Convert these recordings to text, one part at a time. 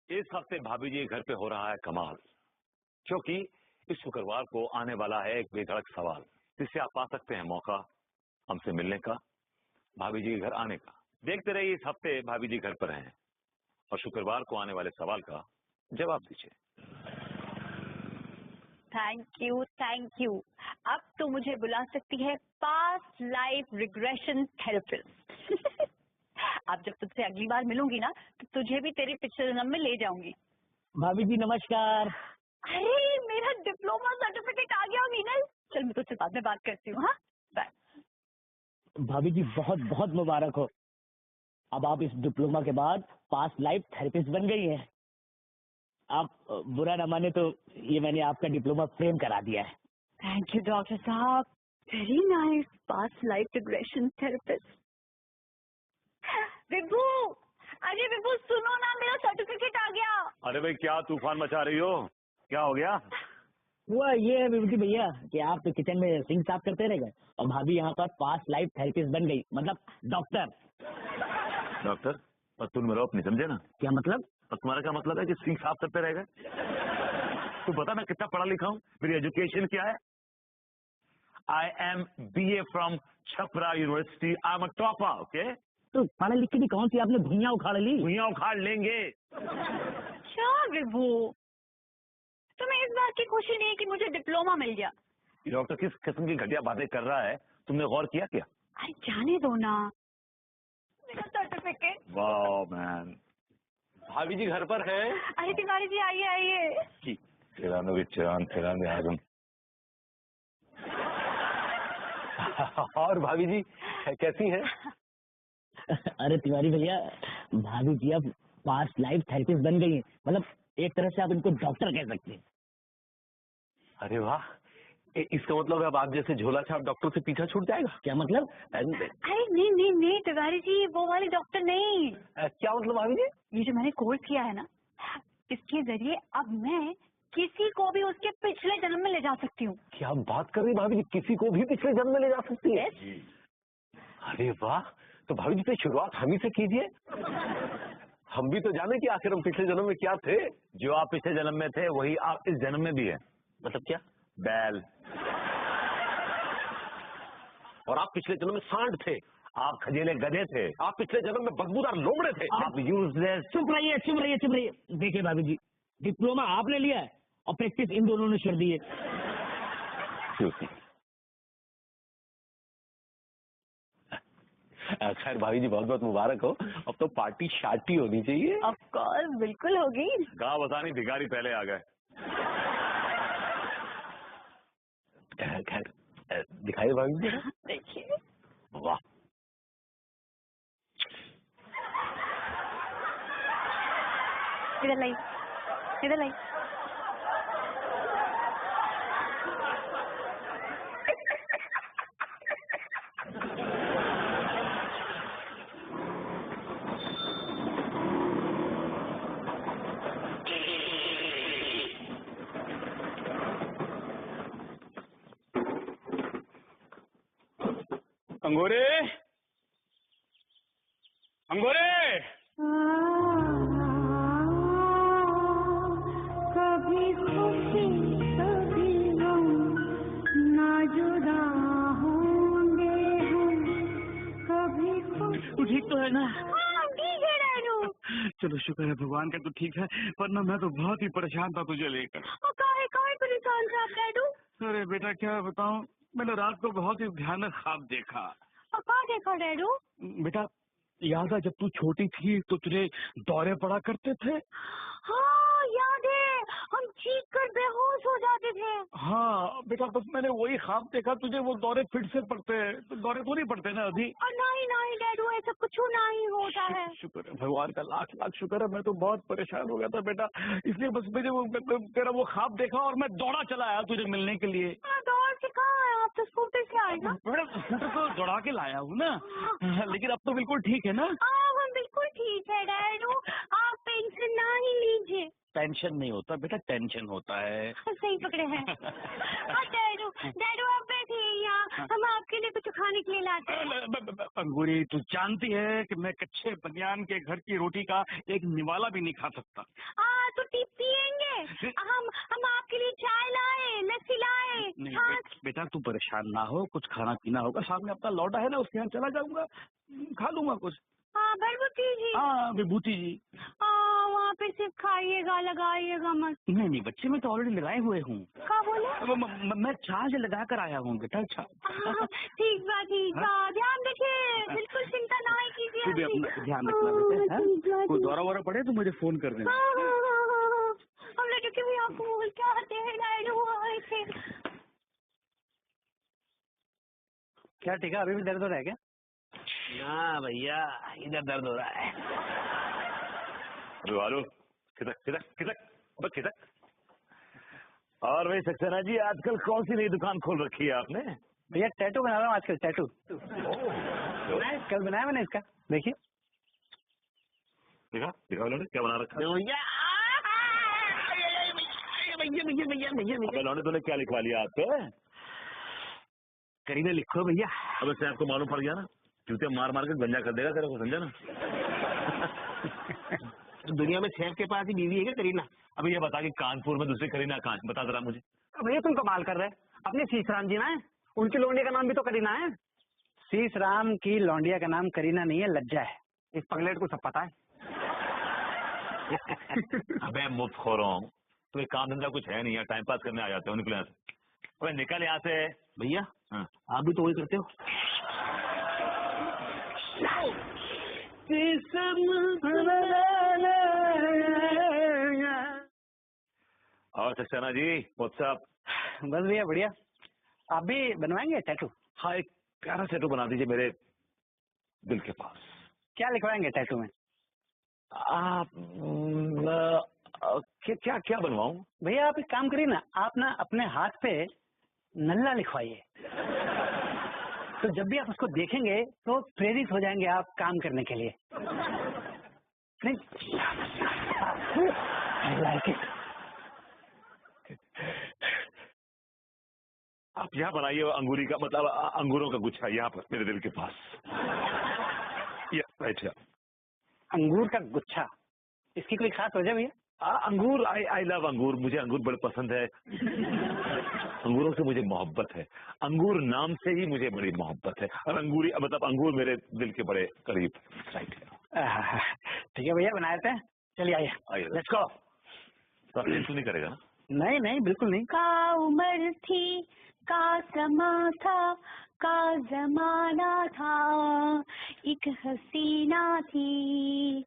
इस हफ्ते भाभी जी घर पे हो रहा है कमाल, क्योंकि इस शुक्रवार को आने वाला है एक बेधड़क सवाल जिससे आप पा सकते हैं मौका हमसे मिलने का, भाभी जी के घर आने का। देखते रहिए इस हफ्ते भाभी जी घर पर हैं और शुक्रवार को आने वाले सवाल का जवाब दीजिए। Thank you. अब तो मुझे बुला सकती है पास्ट लाइफ रिग्रेशन थेरेपिस्ट। अब जब तुझसे अगली बार मिलूंगी ना तो तुझे भी तेरे पिछले जन्म में ले जाऊंगी। भाभी जी नमस्कार। अरे मेरा डिप्लोमा सर्टिफिकेट आ गया मीनल। चल मैं तुझसे बाद में बात करती हूँ। हाँ बाय। भाभी जी बहुत बहुत मुबारक हो, अब आप इस डिप्लोमा के बाद पास्ट लाइफ थेरेपिस्ट बन गई हैं। आप बुरा न माने तो ये मैंने आपका डिप्लोमा फ्रेम करा दिया है। थैंक यू डॉक्टर साहब, very nice. Past life regression therapist. Vibhu, अरे विभू सुनो ना, मेरा सर्टिफिकेट आ गया। अरे भाई क्या तूफान मचा रही हो, क्या हो गया? वो ये है विभूति भैया कि आप तो किचन में सिंक साफ करते रह गए और भाभी यहाँ पर पास्ट लाइफ थेरेपिस्ट बन गई, मतलब डॉक्टर। डॉक्टर और तुम मेरा अपनी समझे ना? क्या मतलब? और तुम्हारा क्या मतलब है कि सिंक साफ करते रह गए? तू बता मैं कितना पढ़ा लिखा हूँ, मेरी एजुकेशन क्या है? I am BA from Chhapra university, I am a topper. Okay, तो पढ़े लिख के भी कौन सी आपने भुइयां उखाड़ ली? भुइयां उखाड़ लेंगे। क्या विभू, तुम्हें इस बात की खुशी नहीं कि मुझे डिप्लोमा मिल गया? डॉक्टर किस किस्म की घटिया बातें कर रहा है, तुमने गौर किया क्या? अरे जाने दो ना, मेरा सर्टिफिकेट। वाह मैन, भाभी जी घर पर है? अरे तिवारी जी आइए आइए। और भाभी जी कैसी हैं? अरे तिवारी भैया, भाभी जी अब पास्ट लाइफ थेरेपिस्ट बन गई है, मतलब एक तरह से आप इनको डॉक्टर कह सकते हैं। अरे वाह, इसका मतलब अब आप जैसे झोला छाप डॉक्टर से पीछा छूट जाएगा? क्या मतलब? अरे नहीं तिवारी जी, वो वाले डॉक्टर नहीं। क्या मतलब भाभी जी? ये जो मैंने कोर्स किया है ना, इसके जरिए अब मैं किसी को भी उसके पिछले जन्म में ले जा सकती हूँ। क्या बात कर रही भाभी जी, किसी को भी पिछले जन्म में ले जा सकती है? अरे वाह, तो भाभी जी तो शुरुआत हम ही से कीजिए, हम भी तो जाने कि आखिर हम पिछले जन्म में क्या थे। जो आप पिछले जन्म में थे वही आप इस जन्म में भी है। मतलब क्या? बैल। और आप पिछले जन्म में सांड थे, आप खजेले गधे थे, आप पिछले जन्म में बदबूदार लोमड़े थे, आप यूजलेस। चुप रहिए। देखिए भाभी जी, डिप्लोमा आपने लिया है और प्रैक्टिस इन दोनों ने छोड़ दी है। खैर भाभी जी बहुत बहुत मुबारक हो, अब तो पार्टी शार्टी होनी चाहिए। ऑफ कोर्स, बिल्कुल होगी। कहा बता नहीं, भिखारी पहले आ गए। खैर दिखाइए भाभी जी। देखिए। वाह, इधर लाई। अंगोरे कभी खुशी कभी गम, ना जुदा होंगे हम, कभी खुशी। तू ठीक तो है ना? ठीक है डैडू। चलो शुक्र है भगवान का तू ठीक है, वरना मैं तो बहुत ही परेशान था तुझे लेकर। काहे परेशान था आप डैडू? अरे बेटा क्या बताऊं, मैंने रात को बहुत ही भयानक ख्वाब देखा। क्या देखा डैडू? बेटा याद है जब तू छोटी थी तो तुझे दौरे पड़ा करते थे? हाँ याद है, हम चीख कर बेहोश हो जाते थे। हाँ बेटा, बस मैंने वही ख्वाब देखा, तुझे वो दौरे फिर से पड़ते हैं। तो दौरे तो नहीं पड़ते ना अभी? नहीं डैडू, ऐसा कुछ नहीं होता है। शुक्र है भगवान का, लाख लाख शुक्र है। मैं तो बहुत परेशान हो गया था बेटा, इसलिए बस मुझे तेरा वो ख्वाब देखा और मैं दौड़ा चला आया तुझे मिलने के लिए। दौड़ के कहाँ आए आप? तो स्कूटर से आए ना? बेटा स्कूटर तो दौड़ा के लाया हूँ ना, लेकिन अब तो बिल्कुल ठीक है ना? हम बिल्कुल ठीक है डैडू, आप टेंशन ना ही लीजिए। टेंशन नहीं होता बेटा, टेंशन होता है। सही पकड़े हैं। डैडू डैडू आप बैठिए यहाँ, हम आपके लिए कुछ खाने के लिए लाते हैं। अंगूरी, तू जानती है कि मैं कच्चे बनियान के घर की रोटी का एक निवाला भी नहीं खा सकता। तो टी पियेंगे? हम आपके लिए चाय लाए, लस्सी लाए। नहीं हाँ। बेटा तू परेशान ना हो, कुछ खाना पीना होगा, सामने अपना लौटा है ना, उसके यहाँ चला जाऊंगा, खा लूंगा कुछ। हाँ भरभूति जी। हाँ विभूति जी। वहाँ पे सिर्फ खाइएगा, लगाइएगा मत। नहीं बच्चे, मैं तो ऑलरेडी लगाए हुए हूँ। क्या बोले? मैं चार्ज लगा कर आया हूँ बेटा। ठीक बा, ठीक बा, ध्यान रखिए, बिल्कुल चिंता ना कीजिए। तू भी अपना ध्यान रखना बेटा। कोई दौरा वौरा पड़े तो मुझे फोन कर देना। हम लड़के के भी आपको बोल के आते हैं, डैडू आए थे। क्या ठीक है, अभी भी दर्द हो रहा है क्या? ना भैया, इधर दर्द हो रहा है। हेलो, किधर किधर किधर बस किधर। और भाई सक्सेना जी, आजकल कौन सी नई दुकान खोल रखी है आपने? भैया टैटू बना रहा हूँ आजकल, टैटू। कल बनाया मैंने इसका, देखिए। दिखा दिखा लौंडे, क्या बना रखा है? अबे लौंडे, तूने क्या लिखवा लिया आप पे? करीना लिखो भैया। अब इससे आपको मालूम पड़ गया ना, जूते मार मार के गंजा कर देगा तेरे को, समझा ना? दुनिया में शेफ के पास ही बीवी है क्या करीना? अब ये बता कि कानपुर में दूसरी करीना कहाँ है? बता जरा मुझे। भैया तुम कमाल कर रहे हैं, अपने शीशराम जी ना है, उनकी लौंडिया का नाम भी तो करीना है। शीशराम की लौंडिया का नाम करीना नहीं है, लज्जा है। इस पगलेट को सब पता है। अबे मुफ्त खो रहा हूँ, तो एक काम धंधा कुछ है नहीं यार, टाइम पास करने आ जाते हो, निकले यहाँ से। अबे निकल यहाँ से। भैया हाँ। आप भी तो वही करते हो। और सक्सेना जी, व्हाट्सअप? बस भैया बढ़िया। आप भी बनवाएंगे टैटू? हाँ, एक प्यारा टैटू बना दीजिए मेरे दिल के पास। क्या लिखवाएंगे टैटू में? आप क्या क्या बनवाऊं? भैया आप एक काम करिए ना, आप ना अपने हाथ पे नल्ला लिखवाइए, तो जब भी आप उसको देखेंगे तो प्रेरित हो जाएंगे आप काम करने के लिए। नहीं, I like it. आप यहाँ बनाइए अंगूरी का, मतलब अंगूरों का गुच्छा यहाँ पर मेरे दिल के पास। राइट। अंगूर का गुच्छा, इसकी कोई खास वजह भैया? अंगूर, आई लव अंगूर, मुझे अंगूर बड़े पसंद है। अंगूरों से मुझे मोहब्बत है, अंगूर नाम से ही मुझे बड़ी मोहब्बत है, और अंगूरी मतलब अंगूर मेरे दिल के बड़े करीब। राइट। ठीक है भैया, बना देते हैं, चलिए आइए, लेट्स गो। तो तू नहीं करेगा ना? नहीं नहीं बिल्कुल नहीं। का उम्र थी, का समा था, का जमाना था, एक हसीना थी,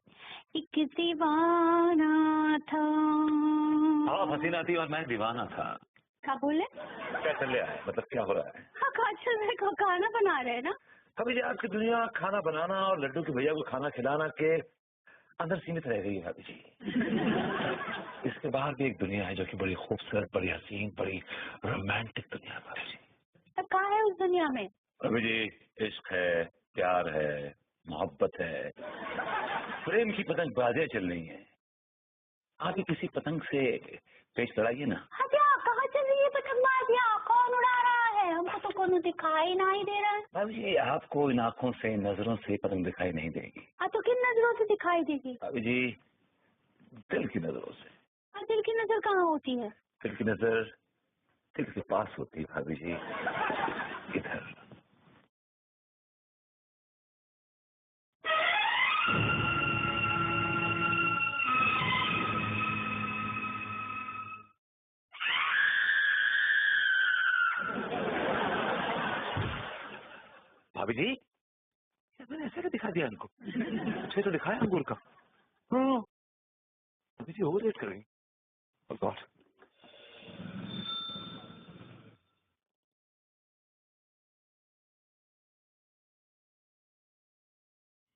एक दीवाना था। हाँ, हसीना थी और मैं दीवाना था। क्या बोले? क्या चल रहा है, मतलब क्या हो रहा है? हाँ, खाना बना रहे हैं ना। अभी आज की दुनिया खाना बनाना और लड्डू के भैया को खाना खिलाना के अंदर सीमित रह गई है भाभी जी। इसके बाहर भी एक दुनिया है जो कि बड़ी खूबसूरत, बड़ी हसीन, बड़ी रोमांटिक दुनिया है भाभी जी। तो क्या है उस दुनिया में? भाभी जी, इश्क है, प्यार है, मोहब्बत है, प्रेम की पतंग बाजें चल रही हैं। आप ही किसी पतंग से पेच लड़ाइए ना। हाँ, क्या कहाँ चल रही है पतंगबाजियाँ? कौन उड़ा रहा है? हमको तो कौन दिखाई नहीं दे रहा है। भाभी जी, आपको इन आँखों से, नजरों से पतंग दिखाई नहीं देगी। हाँ, तो किन नजरों से दिखाई देगी? भाभी जी, दिल की नजरों से। हाँ, दिल की नजर कहाँ होती है? दिल की नजर दिल के पास होती है भाभी जी, इधर। भाभी जी, मैंने ऐसे दिखा दिया इनको, अच्छे तो दिखाया अंगूर का। हाँ भाभी जी, ओवर रेट कर रही। Oh God.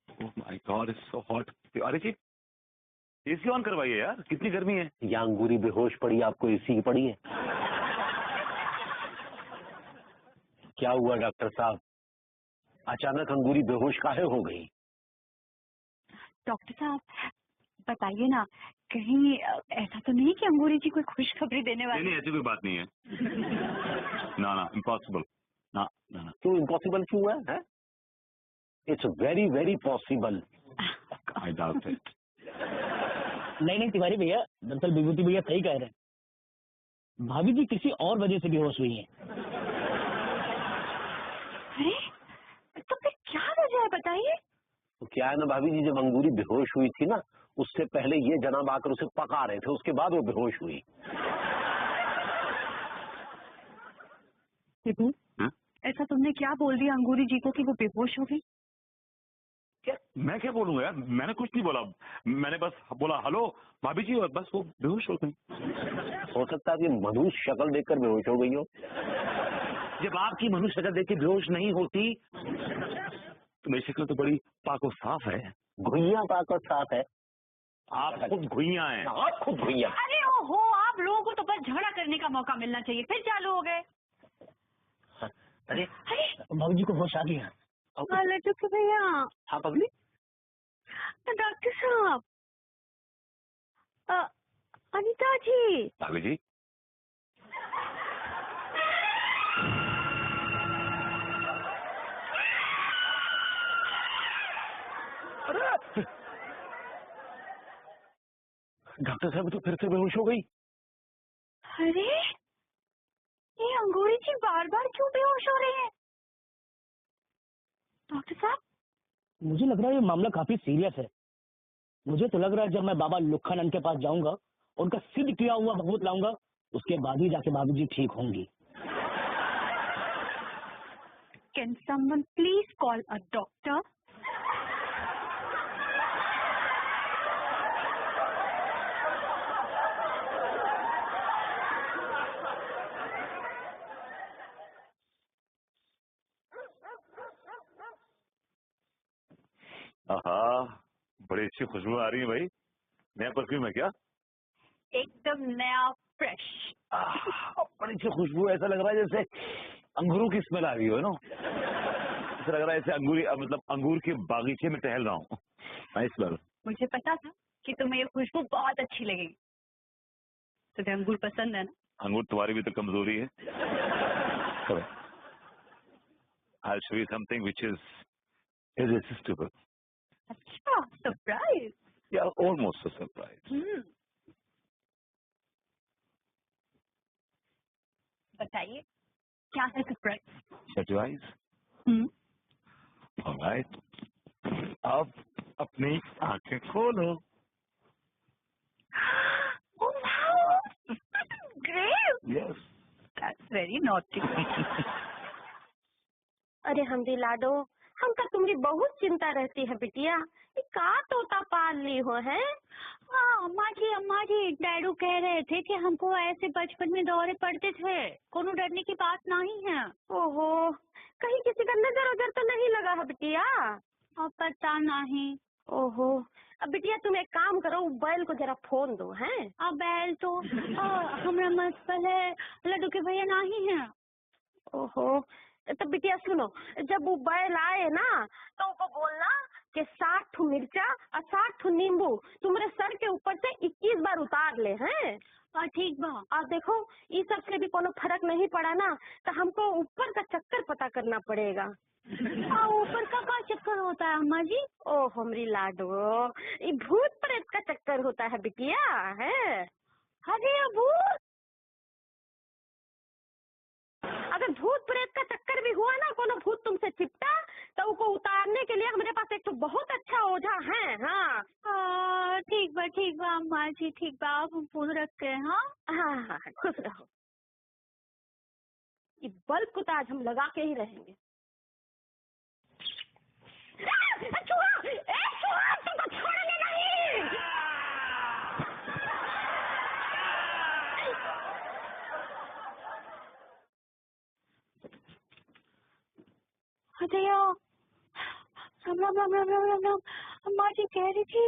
Oh my God, it's so hot. अरे जी, एसी ऑन करवाइए यार, कितनी गर्मी है। या अंगूरी बेहोश पड़ी, आपको एसी की पड़ी है? क्या हुआ डॉक्टर साहब, अचानक अंगूरी बेहोश काहे हो गई? डॉक्टर साहब, बताइए ना, कहीं ऐसा तो नहीं कि अंगूरी जी कोई खुशखबरी देने वाले? नहीं, ऐसी कोई बात नहीं है। ना ना, इम्पॉसिबल। ना ना ना। क्यों इम्पॉसिबल क्यों है? It's very very possible. I doubt it. नहीं तिवारी भैया, दरअसल विभूति भैया सही कह रहे हैं। भाभी जी किसी और वजह से बेहोश हुई हैं। अरे तो फिर क्या वजह है बताइए? तो क्या है ना भाभी जी, जब अंगूरी बेहोश हुई थी ना, उससे पहले ये जनाब आकर उसे पका रहे थे, उसके बाद वो बेहोश हुई। विभू, हाँ? ऐसा तुमने क्या बोल दिया अंगूरी जी को कि वो बेहोश हो गई? क्या मैं क्या बोलूंगा यार, मैंने कुछ नहीं बोला। मैंने बस बोला हेलो भाभी जी, और बस वो बेहोश हो गई। हो सकता है कि मनुष्य शक्ल देखकर बेहोश हो गई हो। जब आपकी मनुष्य शक्ल देख के बेहोश नहीं होती तो मेरी शक्ल तो बड़ी पाक और साफ है। घुइयां पाक और साफ है। आप खुद घुइयां हैं। आप खुद घुइयां। अरे ओहो, आप लोगों को तो बस झगड़ा करने का मौका मिलना चाहिए, फिर चालू हो गए। अरे भाभी जी को होश आ गया। लड्डू भैया। हाँ पगली। डॉक्टर साहब, अनिता जी। भाभी जी, डॉक्टर साहब तो फिर से बेहोश हो गई। अरे ये अंगूरी जी बार बार क्यों बेहोश हो रहे हैं? डॉक्टर साहब, मुझे लग रहा है ये मामला काफी सीरियस है। मुझे तो लग रहा है जब मैं बाबा लुखानंद के पास जाऊंगा, उनका सिद्ध किया हुआ भभूत लाऊंगा, उसके बाद ही जाके भाभी जी ठीक होंगी। Can someone please call a doctor? आहा, बड़ी अच्छी खुशबू आ रही है भाई। नया परफ्यूम है क्या? एकदम नया फ्रेश। बड़ी अच्छी खुशबू, ऐसा लग रहा है जैसे अंगूरों की स्मेल आ रही हो ना। ऐसा लग रहा है जैसे अंगूरी, मतलब अंगूर के बागीचे में टहल रहा हूँ। Nice smell. मुझे पता था कि तुम्हें ये खुशबू बहुत अच्छी लगेगी। तुम्हें अंगूर पसंद है ना? अंगूर तुम्हारी भी तो कमजोरी है। I'll show you something which is irresistible. अच्छा, surprise. Yeah, almost a surprise. बताइए क्या है surprise? Shut your eyes. All right. अब अपनी आंखें खोलो। Oh wow! Great! Yes. That's very naughty. अरे हमरी लाडो, हमका तुम्हारी बहुत चिंता रहती है बिटिया। ये का तोता पाल ली हो है? हाँ अम्मा जी, डैडू कह रहे थे कि हमको ऐसे बचपन में दौरे पड़ते थे, कोनो डरने की बात नहीं है। ओहो, कहीं किसी का नजर उधर तो नहीं लगा है बिटिया? अब पता नहीं। ओहो, अब बिटिया तुम एक काम करो, बैल को जरा फोन दो हैं। अब बैल तो हमारा मस्कल है, लड्डू के भैया नहीं है। ओहो, तो बिटिया सुनो, जब वो बैल आए ना तो उनको बोलना कि 60 मिर्चा और 60 नींबू तुम्हारे सर के ऊपर से 21 बार उतार ले हैं। ठीक बा। और देखो, इस सब से भी कोनो फर्क नहीं पड़ा ना तो हमको ऊपर का चक्कर पता करना पड़ेगा। ऊपर का चक्कर होता है अम्मा जी? ओ हमरी लाडो, ये भूत प्रेत का चक्कर होता है बिटिया है। अरे भूत, अगर भूत प्रेत का चक्कर भी हुआ ना, कोनो भूत तुमसे चिपटा तो उसको उतारने के लिए हमारे पास एक तो बहुत अच्छा ओझा है। हाँ ठीक बा अम्मा जी, ठीक बा। आप हम फोन रखते हैं। हाँ, खुश रहो। ये बल्ब को तो आज हम लगा के ही रहेंगे। तुमको छोड़ेंगे नहीं। अरे राम, अम्मा जी कह रही थी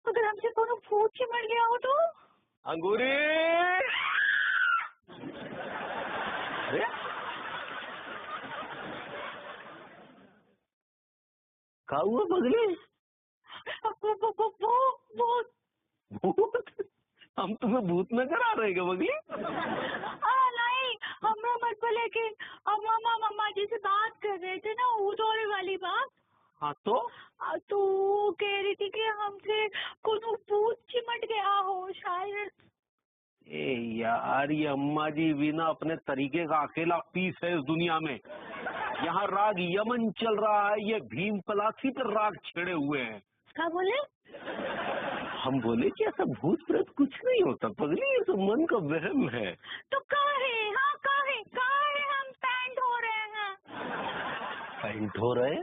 अगर हमसे कोनो भूत चिमड़ गया हो तो? अंगूरी, क्या हुआ पगली? भूत। भूत? हम तुम्हें भूत नजर आ रहे हैं बगली? नहीं, हमरा मत बोले कि अब मम्मा जी से बात कर रहे थे ना, वो दौरे वाली बात। हाँ तो तो वो कह रही थी कि हमसे कोनो भूत चिमट गया हो शायद। ए यार, ये अम्मा जी भी ना अपने तरीके का अकेला पीस है इस दुनिया में। यहाँ राग यमन चल रहा है, ये भीम पलासी पर राग छेड़े हुए हैं। क्या बोले? हम बोले कि ऐसा भूत प्रेत कुछ नहीं होता पगली, ये सब मन का वहम है। तो काहे हम पैंट हो रहे हैं। पैंट हो रहे?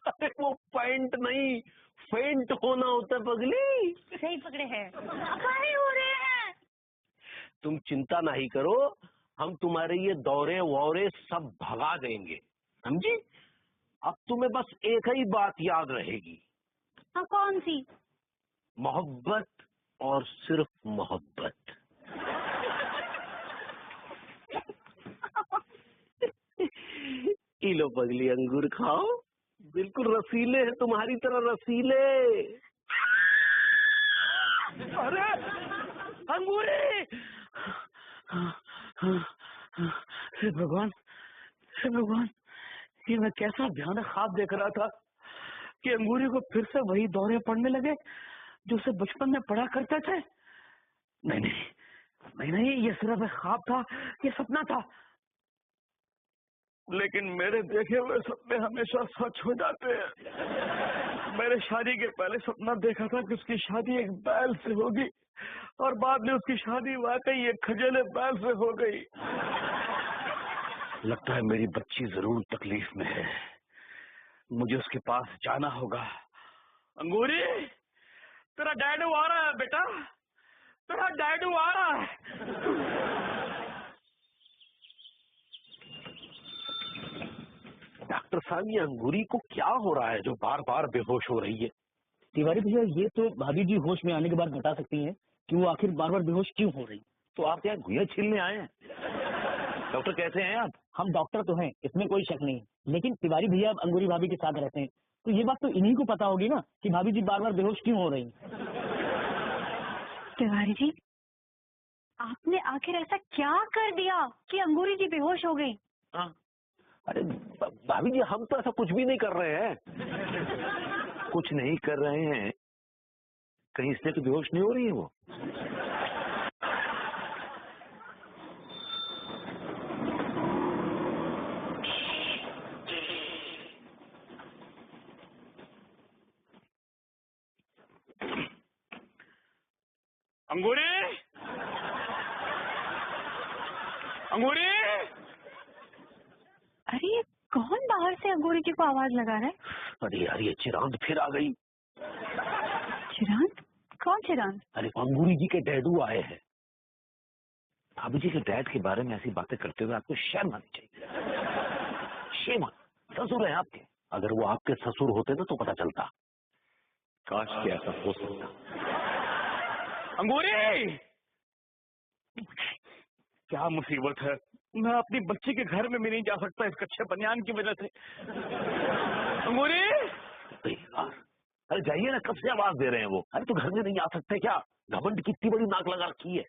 अरे वो पैंट नहीं, फेंट होना होता है पगली। सही पकड़े हैं। काहे हो रहे हैं? तुम चिंता नहीं करो, हम तुम्हारे ये दौरे वौरे सब भगा देंगे, समझी? अब तुम्हें बस एक ही बात याद रहेगी। हाँ, कौन सी? मोहब्बत और सिर्फ मोहब्बत। लो पगली, अंगूर खाओ, बिल्कुल रसीले हैं, तुम्हारी तरह रसीले। अरे अंगूरे! हे भगवान, हे भगवान, ये मैं कैसा भयानक ख्वाब देख रहा था कि अंगूरी को फिर से वही दौरे पड़ने लगे जो उसे बचपन में पढ़ा करते थे। नहीं नहीं नहीं नहीं, ये सिर्फ एक ख्वाब था, ये सपना था। लेकिन मेरे देखे हुए सपने हमेशा सच हो जाते हैं। मैंने शादी के पहले सपना देखा था कि उसकी शादी एक बैल से होगी, और बाद में उसकी शादी वाकई एक खजेले बैल से हो गई। लगता है मेरी बच्ची जरूर तकलीफ में है, मुझे उसके पास जाना होगा। अंगूरी, तेरा डैडू आ रहा है बेटा, तेरा डैडू आ रहा है। डॉक्टर साहब, ये अंगूरी को क्या हो रहा है जो बार बार बेहोश हो रही है? तिवारी भैया, ये तो भाभी जी होश में आने के बाद बता सकती हैं कि वो आखिर बार बार बेहोश क्यों हो रही। तो आप क्या घुया छीलने आए हैं? डॉक्टर कैसे हैं आप? हम डॉक्टर तो हैं, इसमें कोई शक नहीं, लेकिन तिवारी भैया अब अंगूरी भाभी के साथ रहते हैं, तो ये बात तो इन्हीं को पता होगी ना कि भाभी जी बार बार बेहोश क्यों हो रही। तिवारी जी, आपने आखिर ऐसा क्या कर दिया कि अंगूरी जी बेहोश हो गई? हाँ? अरे भाभी जी, हम तो ऐसा कुछ भी नहीं कर रहे हैं। कुछ नहीं कर रहे हैं? कहीं इसलिए तो बेहोश नहीं हो रही है वो? अंगूरी, अंगूरी! अरे ये कौन बाहर से अंगूरी जी को आवाज लगा रहा है? अरे यार, ये चिरांद फिर आ गई। चिरांद? कौन चिरांद? अरे अंगूरी जी के डैडू आए हैं। भाभी जी के डैड के बारे में ऐसी बातें करते हुए आपको शर्म आनी चाहिए। शेम, ससुर है आपके। अगर वो आपके ससुर होते ना तो पता चलता। काश के ऐसा हो सकता। अंगूरी! क्या मुसीबत है, मैं अपनी बच्ची के घर में भी नहीं जा सकता इस कच्चे बनियान की वजह से। अंगूरी! अरे जाइए ना, कब से आवाज दे रहे हैं वो? अरे तो घर में नहीं आ सकते क्या? घमंड कितनी बड़ी नाक लगा रखी है।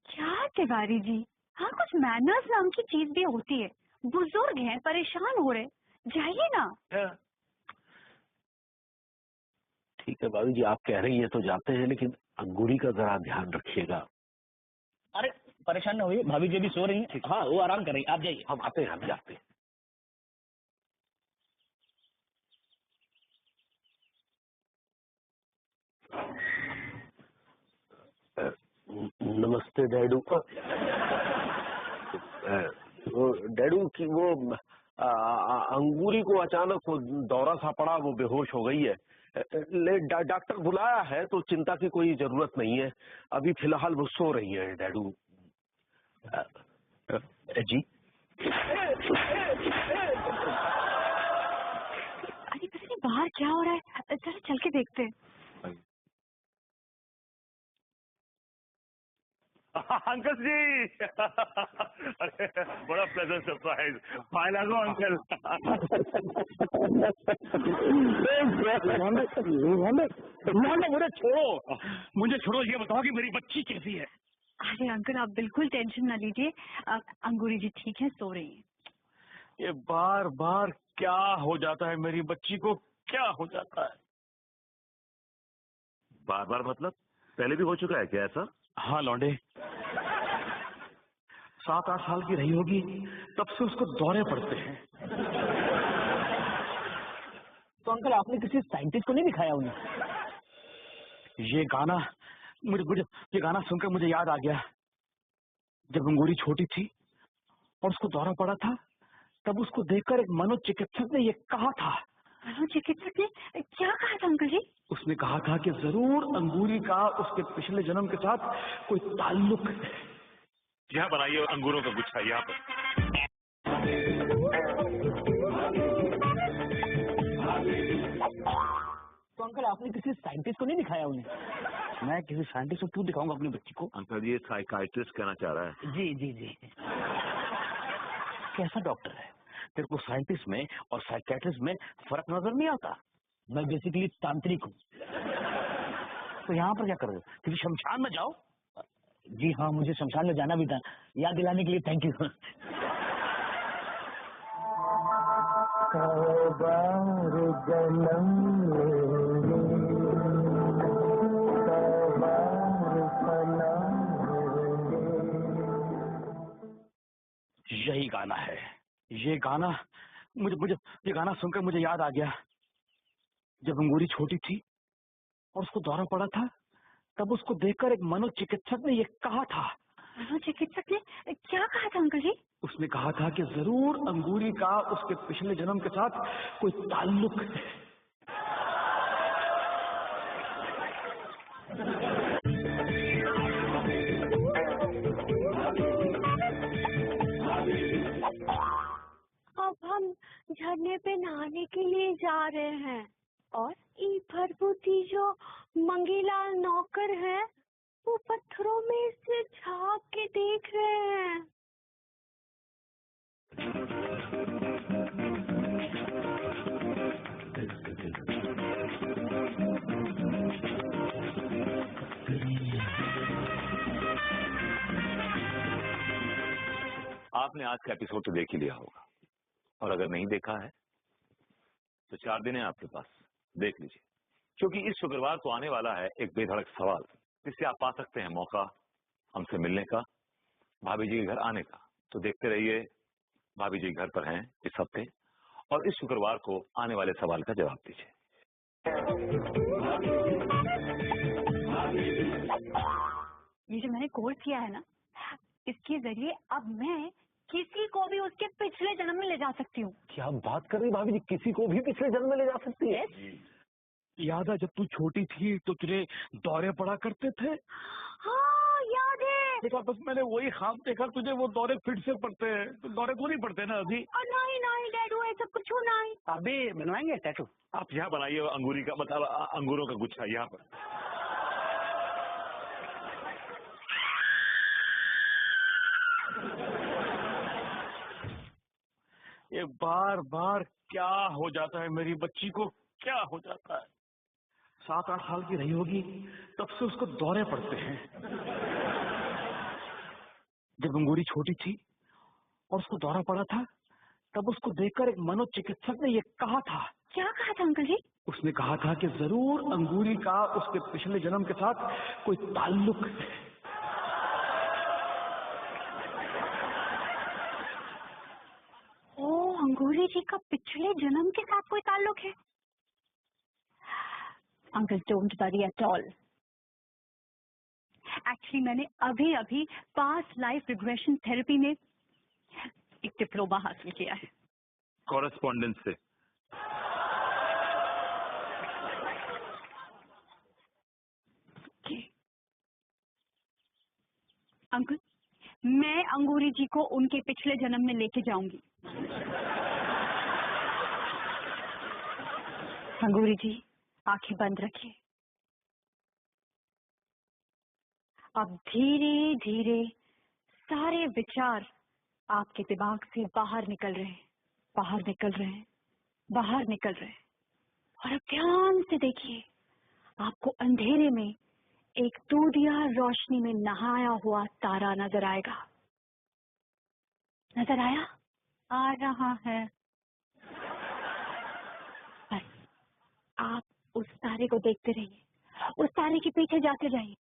क्या तिवारी जी, हाँ कुछ मैनर्स नाम की चीज भी होती है। बुजुर्ग हैं, परेशान हो रहे, जाइए ना। ठीक है भाभी जी, आप कह रही हैं तो जाते हैं, लेकिन अंगूरी का जरा ध्यान रखिएगा। अरे परेशान न होइए, भाभी जी भी सो रही हैं। हाँ, वो आराम कर रही हैं, आप जाइए। हम आते हैं, हम जाते हैं। नमस्ते डैडू। वो डैडू की वो अंगूरी को अचानक वो दौरा सा पड़ा, वो बेहोश हो गई है। डॉक्टर बुलाया है तो चिंता की कोई जरूरत नहीं है, अभी फिलहाल वो सो रही है डैडू जी। अरे पता नहीं बाहर क्या हो रहा है, जरा चल के देखते हैं। अंकल जी अरे बड़ा प्लेजेंट सरप्राइज। फाइन आ गो अंकल। मुझे छोड़ो, मुझे छोड़ो, ये बताओ कि मेरी बच्ची कैसी है? अरे अंकल आप बिल्कुल टेंशन ना लीजिए, अंगूरी जी ठीक है, सो रही हैं। ये बार बार क्या हो जाता है मेरी बच्ची को, क्या हो जाता है? बार बार मतलब पहले भी हो चुका है क्या ऐसा? हाँ लौंडे, 7-8 साल की रही होगी तब से उसको दौरे पड़ते हैं। तो अंकल आपने किसी साइंटिस्ट को नहीं दिखाया उन्हें? ये गाना ये गाना सुनकर मुझे याद आ गया, जब अंगूरी छोटी थी और उसको दौरा पड़ा था, तब उसको देखकर एक मनोचिकित्सक ने ये कहा था। मनोचिकित्सक ने क्या कहा था अंकल जी? उसने कहा था कि जरूर अंगूरी का उसके पिछले जन्म के साथ कोई ताल्लुक है। यहाँ बनाइए अंगूरों का गुच्छा यहाँ पर। तो अंकल आपने किसी साइंटिस्ट को नहीं दिखाया उन्हें? मैं किसी साइंटिस्ट को क्यों दिखाऊंगा अपनी बच्ची को? अंकल जी ये साइकाइट्रिस्ट कहना चाह रहा है। जी जी जी। कैसा डॉक्टर है? तेरे को साइंटिस्ट में और साइकेट्रिस्ट में फर्क नजर नहीं आता? मैं बेसिकली तांत्रिक हूँ। तो यहाँ पर क्या कर रहे हो? किसी शमशान में जाओ। जी हाँ, मुझे शमशान में जाना भी था, याद दिलाने के लिए थैंक यू। यही गाना है, ये गाना ये गाना सुनकर मुझे याद आ गया, जब अंगूरी छोटी थी और उसको दौरा पड़ा था, तब उसको देखकर एक मनोचिकित्सक ने ये कहा था। मनोचिकित्सक ने क्या कहा था अंकल जी? उसने कहा था कि जरूर अंगूरी का उसके पिछले जन्म के साथ कोई ताल्लुक है। अब हम झरने पे नहाने के लिए जा रहे हैं और ई भरभूति जो मंगीलाल नौकर है वो पत्थरों में से झांक के देख रहे हैं। आपने आज का एपिसोड तो देख ही लिया होगा, और अगर नहीं देखा है तो 4 दिन है आपके पास, देख लीजिए, क्योंकि इस शुक्रवार को आने वाला है एक बेधड़क सवाल, जिससे आप पा सकते हैं मौका हमसे मिलने का, भाभी जी के घर आने का। तो देखते रहिए, भाभी जी घर पर हैं इस हफ्ते, और इस शुक्रवार को आने वाले सवाल का जवाब दीजिए। ये जो मैंने कोर्स किया है ना, इसके जरिए अब मैं किसी को भी उसके पिछले जन्म में ले जा सकती हूँ। क्या बात कर रही भाभी जी, किसी को भी पिछले जन्म में ले जा सकती है? याद है जब तू छोटी थी तो तुझे दौरे पड़ा करते थे? हाँ याद है। देखा, बस मैंने वही ख्वाब देखा, तुझे वो दौरे फिर से पड़ते हैं। तो दौरे तो नहीं पड़ते ना अभी? नहीं नहीं डैडू, ऐसा कुछ नहीं। अभी बनवाएंगे टैटू? आप यहाँ बनाइए अंगूरी का, मतलब अंगूरों का गुच्छा यहाँ पर। ये बार बार क्या हो जाता है मेरी बच्ची को, क्या हो जाता है? 7-8 साल की रही होगी तब से उसको दौरे पड़ते हैं। जब अंगूरी छोटी थी और उसको दौरा पड़ा था, तब उसको देखकर एक मनोचिकित्सक ने ये कहा था। क्या कहा था अंकल जी? उसने कहा था कि जरूर अंगूरी का उसके पिछले जन्म के साथ कोई ताल्लुक है। अंगूरी जी का पिछले जन्म के साथ कोई ताल्लुक है? Uncle don't worry at all. Actually मैंने अभी अभी पास्ट लाइफ रिग्रेशन थेरेपी में एक डिप्लोमा हासिल किया है। कॉरेस्पॉन्डेंस से। अंकल, मैं अंगूरी जी को उनके पिछले जन्म में लेके जाऊंगी। अंगूरी जी आंखें बंद रखिए। अब धीरे धीरे सारे विचार आपके दिमाग से बाहर निकल रहे हैं, बाहर निकल रहे हैं, बाहर निकल रहे हैं। और अब ध्यान से देखिए, आपको अंधेरे में एक दूधिया रोशनी में नहाया हुआ तारा नजर आएगा। नजर आया? आ रहा है। बस आप उस तारे को देखते रहिए, उस तारे के पीछे जाते जाइए,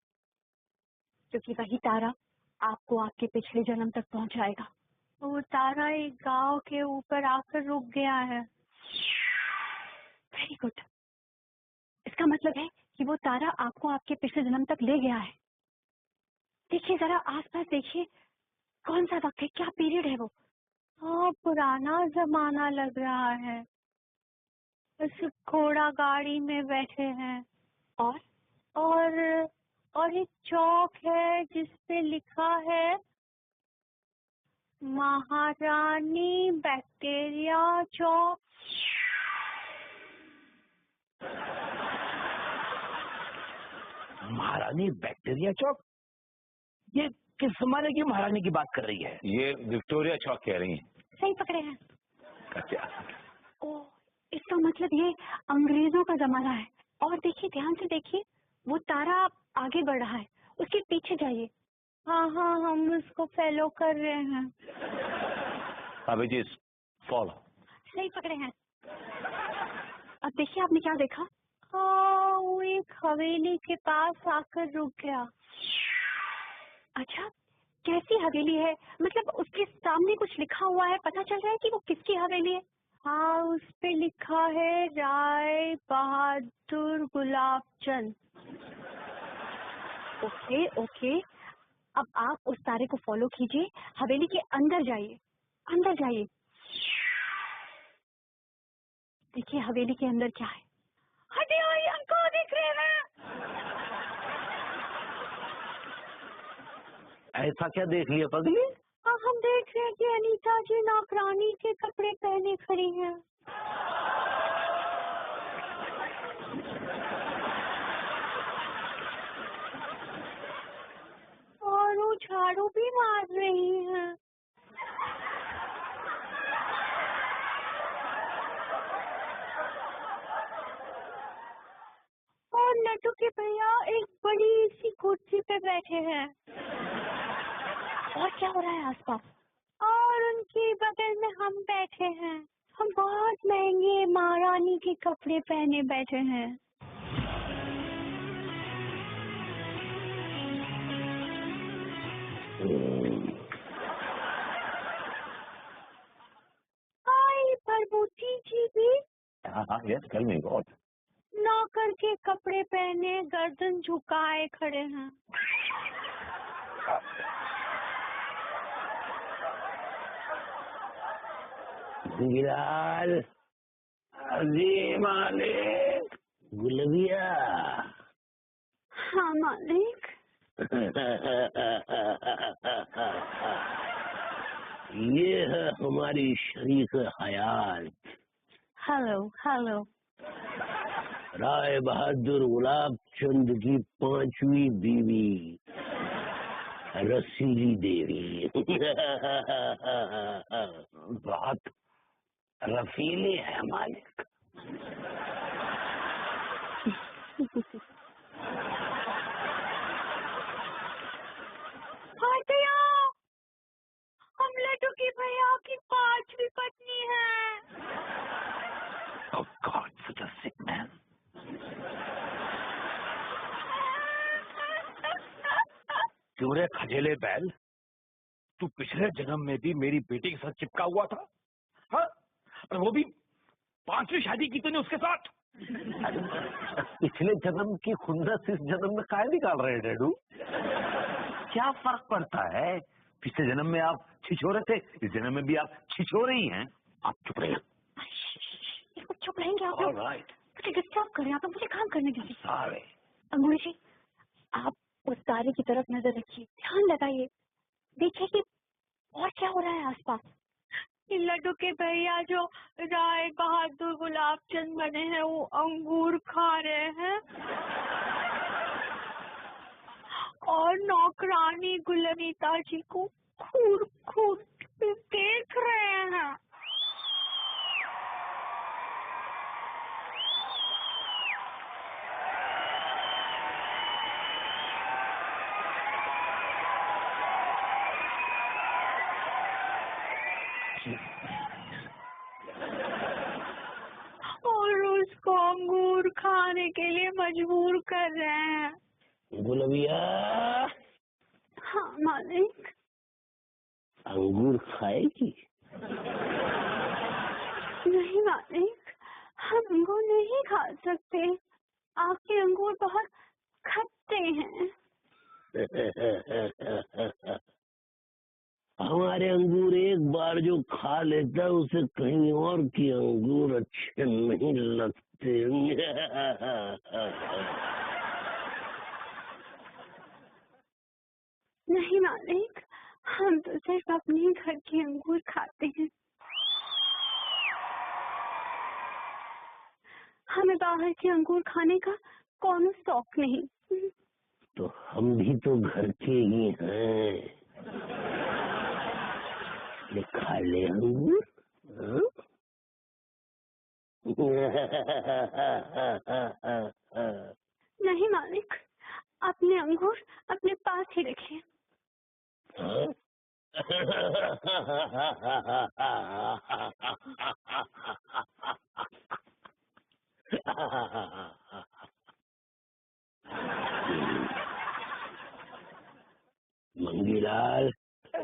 क्योंकि वही तारा आपको आपके पिछले जन्म तक पहुंचाएगा। वो तारा एक गांव के ऊपर आकर रुक गया है। Very good. इसका मतलब है कि वो तारा आपको आपके पिछले जन्म तक ले गया है। देखिए जरा आसपास देखिए, कौन सा वक्त है, क्या पीरियड है वो? हाँ, पुराना जमाना लग रहा है। बस घोड़ा गाड़ी में बैठे हैं और और एक चौक है जिसपे लिखा है महारानी बैक्टीरिया चौक। महारानी बैक्टीरिया चौक? ये किस जमाने की महारानी की बात कर रही है? ये विक्टोरिया चौक कह रही हैं। सही पकड़े हैं। अच्छा, ओ, इसका मतलब ये अंग्रेजों का जमाना है। और देखिए, ध्यान से देखिए, वो तारा आगे बढ़ रहा है, उसके पीछे जाइए। हाँ हाँ, हम उसको फॉलो कर रहे हैं। भाभी जी फॉलो। सही पकड़े हैं। अब देखिए, आपने क्या देखा? हाँ, वो एक हवेली के पास आकर रुक गया। अच्छा, कैसी हवेली है? मतलब उसके सामने कुछ लिखा हुआ है, पता चल रहा है कि वो किसकी हवेली है? हाँ, उस पे लिखा है राय बहादुर गुलाब चंद। ओके ओके, अब आप उस तारे को फॉलो कीजिए, हवेली के अंदर जाइए, अंदर जाइए। देखिए हवेली के अंदर क्या है। हटे आइए, हमको दिख रहे हैं। ऐसा क्या देख लिया पगली? हाँ, हम देख रहे हैं कि अनीता जी नौकरानी के कपड़े पहने खड़ी हैं। और वो झाड़ू भी मार रही हैं। और लड्डू के भैया एक बड़ी सी कुर्सी पे बैठे हैं। और क्या हो रहा है आसपास? और उनके बगल में हम बैठे हैं। हम बहुत महंगे महारानी के कपड़े पहने बैठे हैं। आई प्रभुति जी भी हाँ, यस, टेल मी व्हाट। नौकर के कपड़े पहने गर्दन झुकाए खड़े हैं। गिलाल, जी मालिक, गुलबिया। हाँ मालिक। ये है हमारी शरीक हयात, हेलो हेलो। राय बहादुर गुलाब चंद की 5वीं बीवी रसीली देवी। बहुत रसीली है मालिक। हटिया, हम लड्डू की भैया की 5वीं पत्नी है। Oh God, such a sick man. क्यों रे खजेले बैल, तू पिछले जन्म में भी मेरी बेटी के साथ चिपका हुआ था? हाँ? और वो भी 5वीं शादी की तूने उसके साथ? पिछले जन्म की खुंदस इस जन्म में काहे निकाल रहे डैडू? क्या फर्क पड़ता है? पिछले जन्म में आप छिछोरे थे, इस जन्म में भी आप छिछोरे ही हैं। आप चुप रहिए। चुप रहेंगे आप लोग? ऑलराइट। मुझे डिस्टर्ब कर रहे हैं आप लोग, मुझे काम करने दीजिए। सॉरी। अंगूरी जी, आप उस तारे की तरफ नजर रखिए, ध्यान लगाइए, देखिए कि और क्या हो रहा है आसपास। ये लड्डू के भैया जो राय बहादुर गुलाब चंद बने हैं, वो अंगूर खा रहे हैं। और नौकरानी गुलनीता जी को घूर घूर के देख रहे हैं। और उसको अंगूर खाने के लिए मजबूर कर रहे हैं। गुलबिया, हाँ मालिक। अंगूर खाएगी? नहीं मालिक, हम अंगूर नहीं खा सकते, आपके अंगूर बहुत खट्टे हैं। हमारे अंगूर एक बार जो खा लेता है उसे कहीं और के अंगूर अच्छे नहीं लगते। नहीं मालिक, हम तो सिर्फ अपने घर के अंगूर खाते हैं, हमें बाहर के अंगूर खाने का कौनो शौक नहीं। तो हम भी तो घर के ही हैं, खा ले अंगूर। नहीं मालिक, अपने अंगूर अपने पास ही रखिए। मंगीलाल,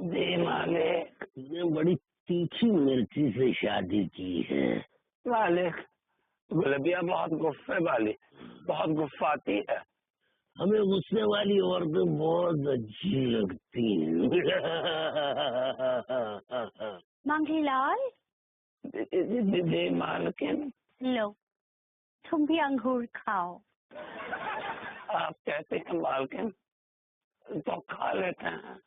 दे मालिक, ने बड़ी तीखी मिर्ची से शादी की है। मालिक, गुलबिया बहुत गुस्से वाली, बहुत गुस्साती है। हमें गुस्से वाली औरतें बहुत अच्छी लगती हैं। मंगीलाल, दे मालकिन, लो तुम भी अंगूर खाओ। आप कहते हैं मालकिन तो खा लेते हैं।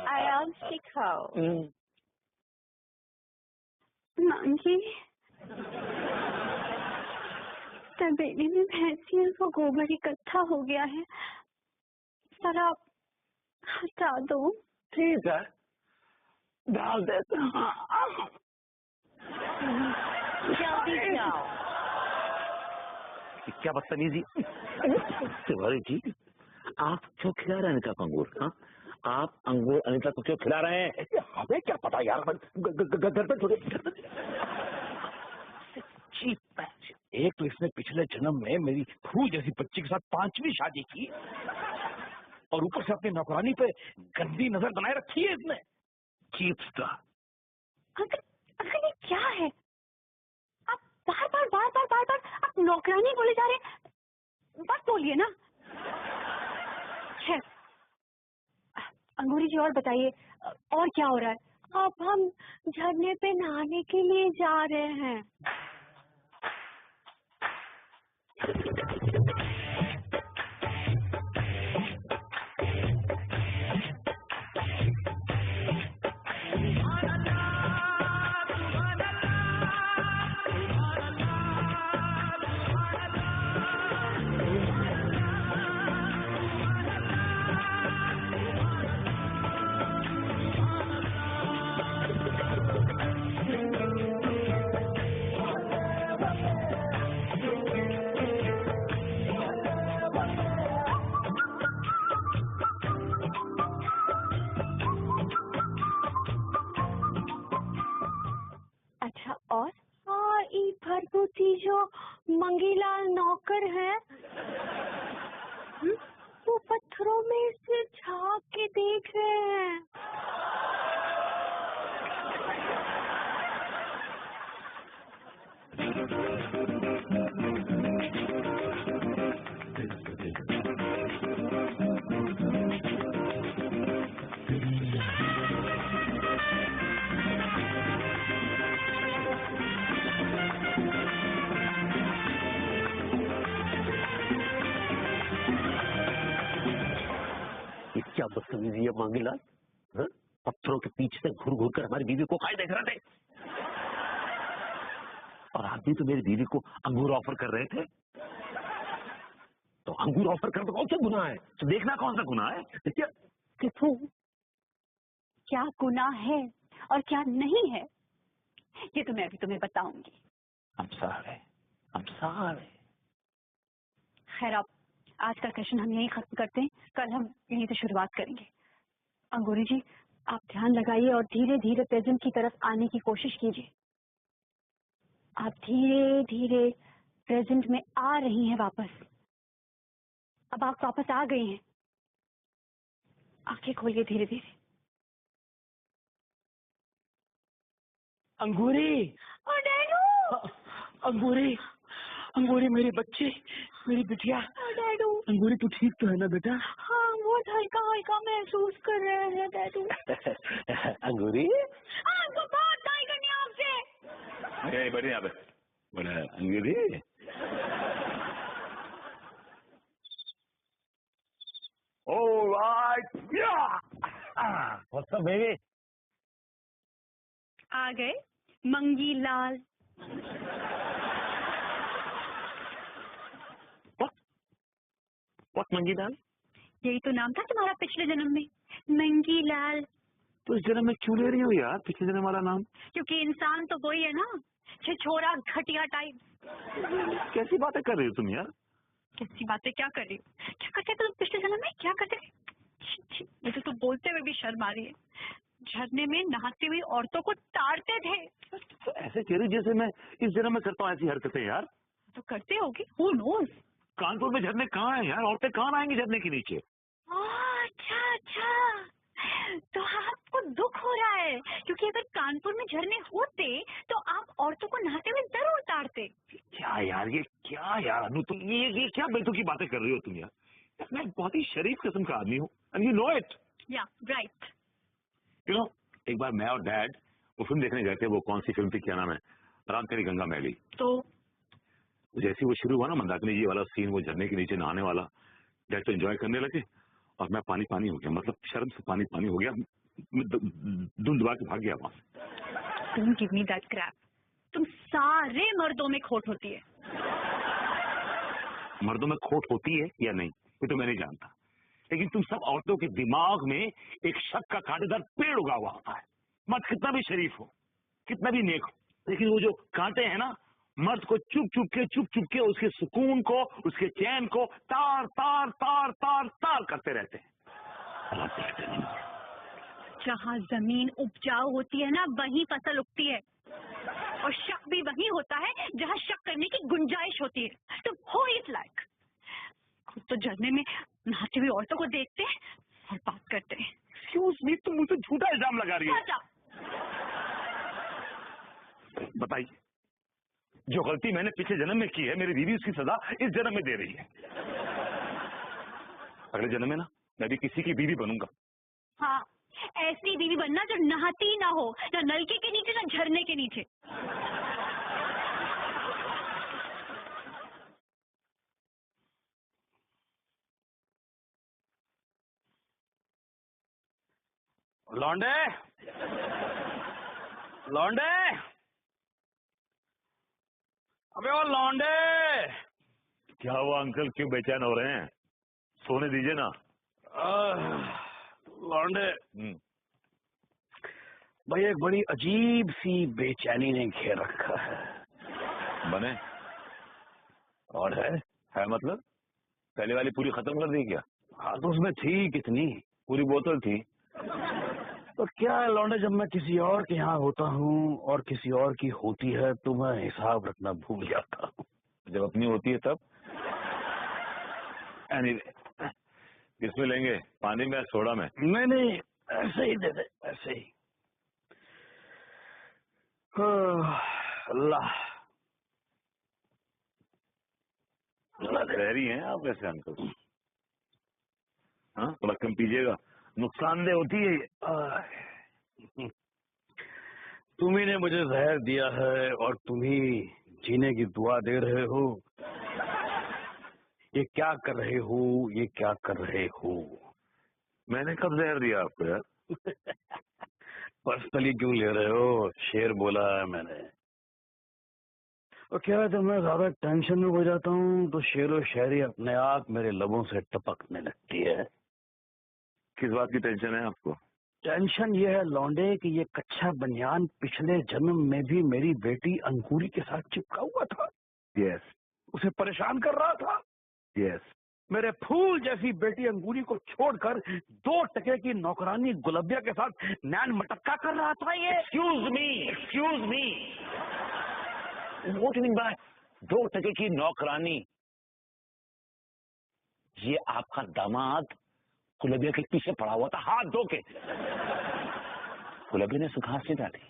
आराम से खाओ। मांगी, तबेले में भैंसियों को गोबर इकट्ठा हो गया है, जरा हटा दो। ठीक है, डाल देते हैं। जल्दी जाओ। क्या बदतमीजी। तिवारी जी, आप क्यों खिला रहे हैं अनिता को अंगूर? हाँ, आप अंगूर अनिता को क्यों खिला रहे हैं? हमें क्या पता यार, घर पे थोड़े। एक तो इसने पिछले जन्म में मेरी फूल जैसी बच्ची के साथ 5वीं शादी की, और ऊपर से अपनी नौकरानी पे गंदी नजर बनाए रखी है इसने। चीपस्टा। अंकल ये क्या है? आप बार बार आप नौकरानी बोले जा रहे हैं, बस बोलिए ना। अंगूरी जी और बताइए, और क्या हो रहा है? अब हम झरने पे नहाने के लिए जा रहे हैं। अच्छा, और ई भरभूति जो मंगीलाल नौकर है, वो पत्थरों में से झांक के देख रहे हैं। क्या बदतमीजी है मंगीलाल, पत्थरों के पीछे से घूर घूर कर हमारी बीवी को खाए देख रहे थे। और आप भी तो मेरी बीवी को अंगूर ऑफर कर रहे थे। तो अंगूर ऑफर कर तो कौन सा गुनाह है? तो देखना कौन सा गुनाह है। देखिए टिप्पू, क्या गुनाह है और क्या नहीं है ये तो मैं अभी तुम्हें बताऊंगी। I'm sorry. I'm sorry. खैर, अब आज का सेशन हम यहीं खत्म करते हैं, कल हम यहीं से शुरुआत करेंगे। अंगूरी जी, आप ध्यान लगाइए और धीरे धीरे प्रेजेंट की तरफ आने की कोशिश कीजिए। आप धीरे धीरे प्रेजेंट में आ रही हैं वापस। अब आप वापस आ गई हैं। आंखें खोलिए धीरे धीरे। अंगूरी, और डैडू, अंगूरी, अंगूरी मेरी बच्ची, मेरी बिटिया। डैडू, अंगूरी तू ठीक तो है ना बेटा? हाँ, बहुत हल्का हल्का महसूस कर रहे हैं डैडू। अंगूरी, आपको बहुत ट्राई करनी है आपसे। बैठे यहाँ पे। बड़ा अंगूरी। Alright, yeah. What's up, baby? आ गए मंगी लाल। What मंगी लाल? यही तो नाम था तुम्हारा पिछले जन्म में, मंगी लाल। तो इस जन्म में क्यों ले रही हो यार पिछले जन्म वाला नाम? क्योंकि इंसान तो वही है ना, छिछोरा घटिया टाइप। कैसी बातें कर रही हो तुम यार? कैसी बातें क्या कर रही हो? क्या करते तुम पिछले जन्म में, क्या करते थे? मुझे तो बोलते हुए भी शर्म आ रही है। झरने में नहाती हुई औरतों को ताड़ते थे। तो ऐसे कह रही जैसे मैं इस जन्म में करता हूँ ऐसी हरकतें यार। तो करते होगी, who knows? कानपुर में झरने कहाँ हैं यार? औरतें कहाँ आएंगी झरने के नीचे? अच्छा अच्छा, तो आपको दुख हो रहा है क्योंकि अगर कानपुर में झरने होते तो आप औरतों को नहाते हुए जरूर ताड़ते। क्या यार ये क्या यार अनु, तुम ये क्या बेतुकी की बातें कर रही हो तुम यार? मैं बहुत ही शरीफ किस्म का आदमी हूँ एंड यू नो इट। या राइट। यू नो, एक बार मैं और डैड वो फिल्म देखने गए थे। वो कौन सी फिल्म थी, क्या नाम है, राम तेरी गंगा मैली। तो जैसे वो शुरू हुआ ना मंदाकिनी जी वाला सीन, वो झरने के नीचे नहाने वाला, डैड तो एंजॉय करने लगे और मैं पानी पानी हो गया, मतलब शर्म से पानी पानी हो गया। धुन दबा के भाग गया वहां से। Don't give me that Krebs. तुम सारे मर्दों में खोट होती है। मर्दों में खोट होती है या नहीं ये तो मैं नहीं जानता, लेकिन तुम सब औरतों के दिमाग में एक शक का कांटेदार पेड़ उगा हुआ होता है। मर्द कितना भी शरीफ हो, कितना भी नेक हो, लेकिन वो जो कांटे हैं ना, मर्द को चुप चुप के उसके सुकून को, उसके चैन को तार तार तार तार तार करते रहते हैं। जहाँ जमीन उपजाऊ होती है ना, वहीं फसल उगती है। और शक भी वहीं होता है जहाँ शक करने की गुंजाइश होती है। तो हो इट लाइक खुद तो झरने में नहाती हुई औरतों को देखते हैं और बात करते हैं। एक्सक्यूज मी, तुम मुझे झूठा इल्जाम लगा रही अच्छा, हो। बताइए, जो गलती मैंने पिछले जन्म में की है मेरी बीवी उसकी सजा इस जन्म में दे रही है। अगले जन्म में ना मैं भी किसी की बीवी बनूंगा। हाँ, ऐसी बीवी बनना जो नहाती ना हो, ना नलके के नीचे ना झरने के नीचे। लौंडे, लौंडे, अबे ओ लौंडे। क्या हुआ अंकल, क्यों बेचैन हो रहे हैं? सोने दीजिए ना। लौंडे भाई, एक बड़ी अजीब सी बेचैनी ने घेर रखा है। बने और है मतलब पहले वाली पूरी खत्म कर दी क्या? हाँ, तो उसमें थी कितनी? पूरी बोतल थी। तो क्या है लौंडे, जब मैं किसी और के यहाँ होता हूँ और किसी और की होती है तो मैं हिसाब रखना भूल जाता हूँ। जब अपनी होती है तब? Anyway, किसमें लेंगे, पानी में या सोडा में? नहीं, ऐसे ही दे दे, ऐसे ही। अल्लाह, जहरी हैं आप वैसे अंकल। हाँ, थोड़ा कम पीजिएगा, नुकसानदेह होती है ये। तुम ही ने मुझे जहर दिया है और तुम ही जीने की दुआ दे रहे हो। ये क्या कर रहे हो, ये क्या कर रहे हो? मैंने कब जहर दिया आपको यार? पर्सनली क्यों ले रहे हो? शेर बोला है मैंने। और क्या है, तो मैं ज्यादा टेंशन में हो जाता हूँ तो शेरो शायरी अपने आप मेरे लबों से टपकने लगती है। किस बात की टेंशन है आपको? टेंशन ये है लौंडे कि ये कच्चा बनियान पिछले जन्म में भी मेरी बेटी अंकुरी के साथ चिपका हुआ था। यस उसे परेशान कर रहा था। यस। मेरे फूल जैसी बेटी अंगूरी को छोड़कर 2 टके की नौकरानी गुलबिया के साथ नैन मटक्का कर रहा था ये। Excuse me, what mean by 2 टके की नौकरानी? ये आपका दामाद गुलबिया के पीछे पड़ा हुआ था हाथ धो के। गुलबिया ने सुखास नहीं डाली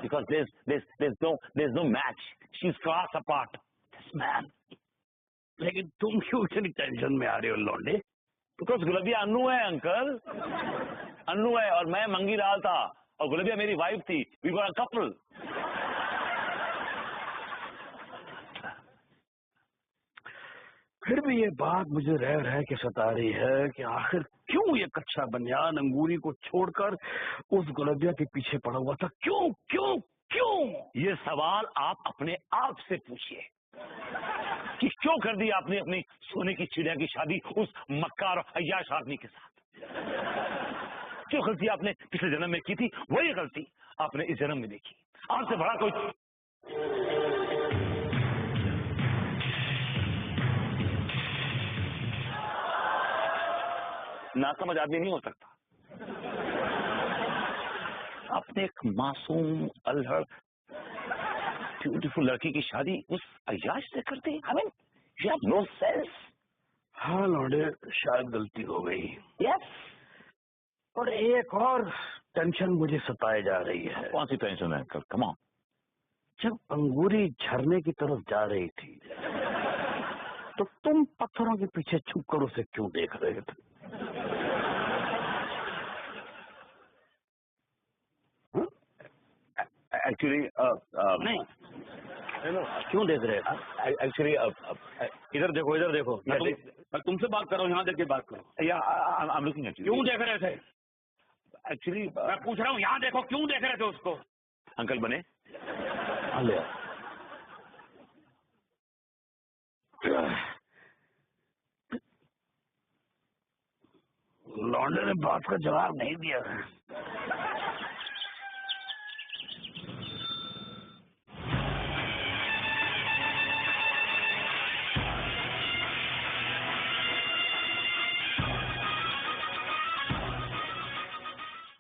because there's no match. She's class apart. This man. लेकिन तुम क्यों इतनी टेंशन में आ रहे हो लौंडे? बिकॉज गुलबिया अन्नू है अंकल, अन्नू है और मैं मंगी लाल था और गुलबिया मेरी वाइफ थी। We were a couple. फिर भी ये बात मुझे रह रह के सता रही है कि आखिर क्यों ये कच्चा बनियान अंगूरी को छोड़कर उस गुलबिया के पीछे पड़ा हुआ था? क्यों क्यों क्यों? ये सवाल आप अपने आप से पूछिए कि क्यों कर दी आपने अपनी सोने की चिड़िया की शादी उस मक्कार और अय्याश आदमी के साथ? जो गलती आपने पिछले जन्म में की थी वही गलती आपने इस जन्म में देखी। आपसे बड़ा कोई नासमझ आदमी नहीं हो सकता। अपने एक मासूम अल्हड़ ब्यूटीफुल लड़की की शादी उस अय्याश से करते? I mean you have no sense. हाँ लौंडे, शायद गलती हो गई। यस। और एक और टेंशन मुझे सताए जा रही है। कौन सी टेंशन है अंकल? Come on. जब अंगूरी झरने की तरफ जा रही थी तो तुम पत्थरों के पीछे छुपकर उसे क्यों देख रहे थे? एक्चुअली नहीं, क्यों देख रहे थे? एक्चुअली इधर देखो, इधर देखो। मैं तुमसे बात कर रहा हूँ, यहाँ देख के बात करो। या I am looking at you. क्यों देख रहे थे? एक्चुअली मैं पूछ रहा हूँ, यहाँ देखो, क्यों देख रहे थे उसको? अंकल बने ले लौंडे ने बात का जवाब नहीं दिया।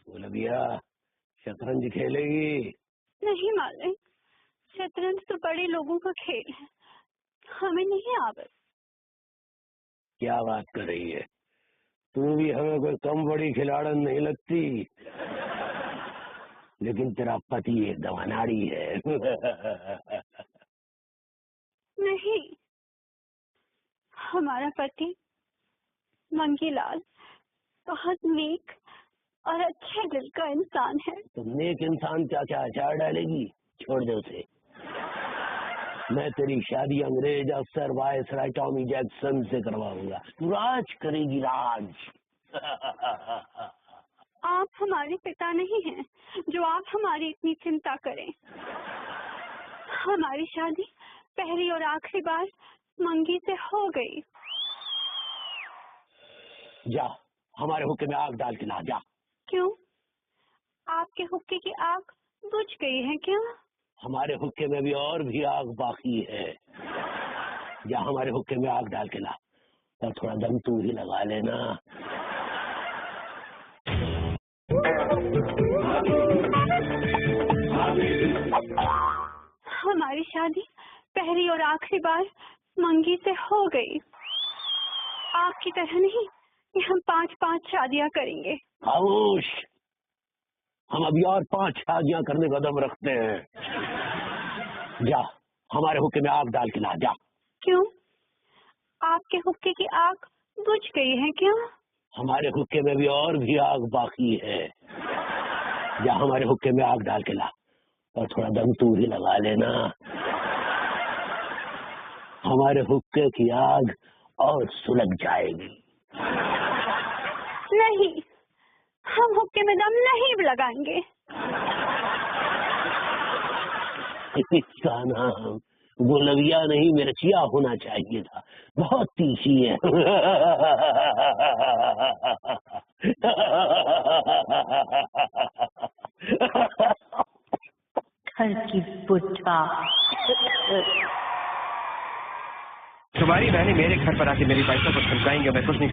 गुलबिया, शतरंज खेलेगी? नहीं मालिक, शतरंज तो बड़े लोगों का खेल है, हमें नहीं आवत। क्या बात कर रही है? तू भी हमें कोई कम बड़ी खिलाड़न नहीं लगती, लेकिन तेरा पति एकदम अनाड़ी है। नहीं, हमारा पति मंगीलाल बहुत नेक और अच्छे दिल का इंसान है। तो नेक इंसान क्या क्या अचार डालेगी? छोड़ दे उसे। मैं तेरी शादी अंग्रेज अफसर वायसराय टॉमी जैक्सन से करवाऊंगा। तू राज करेगी, राज। आप हमारे पिता नहीं हैं जो आप हमारी इतनी चिंता करें। हमारी शादी पहली और आखिरी बार मंगी से हो गई। जा, हमारे हुक्के में आग डाल के ला, जा। क्यों? आपके हुक्के की आग बुझ गई है क्या? हमारे हुक्के में भी और भी आग बाकी है। जा, हमारे हुक्के में आग डाल के ला, और थोड़ा दम तू ही लगा लेना। हमारी शादी पहली और आखिरी बार मंगी से हो गई। आपकी तरह नहीं कि हम 5-5 शादियां करेंगे। खामोश, हम अभी और 5 शादियां करने का दम रखते हैं। जा, हमारे हुक्के में आग डाल के ला, जा। क्यों? आपके हुक्के की आग बुझ गई है क्या? हमारे हुक्के में भी और भी आग बाकी है। जा, हमारे हुक्के में आग डाल के ला, और थोड़ा दम तू ही लगा लेना। हमारे हुक्के की आग और सुलग जाएगी। नहीं, हम हुक्के में दम नहीं लगाएंगे। इसका नाम गुलविया नहीं मिर्चिया होना चाहिए था, बहुत तीखी है। घर की बुढ़ा। तुम्हारी बहनें मेरे घर पर आके मेरी वाइफों को धमकाएंगे, मैं कुछ नहीं।